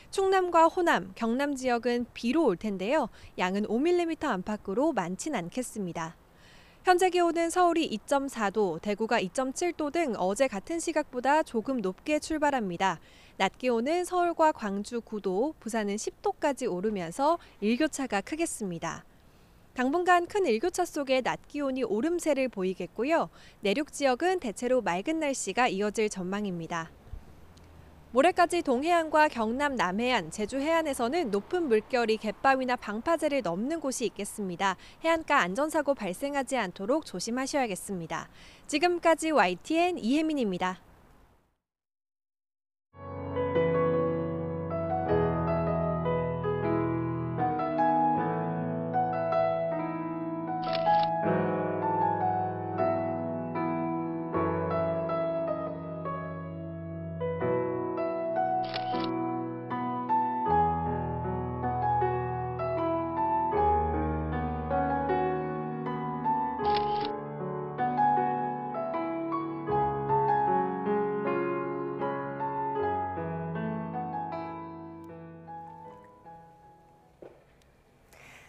충남과 호남, 경남 지역은 비로 올 텐데요. 양은 5mm 안팎으로 많진 않겠습니다. 현재 기온은 서울이 2.4도, 대구가 2.7도 등 어제 같은 시각보다 조금 높게 출발합니다. 낮 기온은 서울과 광주 9도, 부산은 10도까지 오르면서 일교차가 크겠습니다. 당분간 큰 일교차 속에 낮 기온이 오름세를 보이겠고요. 내륙 지역은 대체로 맑은 날씨가 이어질 전망입니다. 모레까지 동해안과 경남 남해안, 제주 해안에서는 높은 물결이 갯바위나 방파제를 넘는 곳이 있겠습니다. 해안가 안전사고 발생하지 않도록 조심하셔야겠습니다. 지금까지 YTN 이혜민입니다.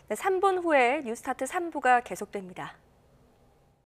네, 3분 후에 뉴스타트 3부가 계속됩니다.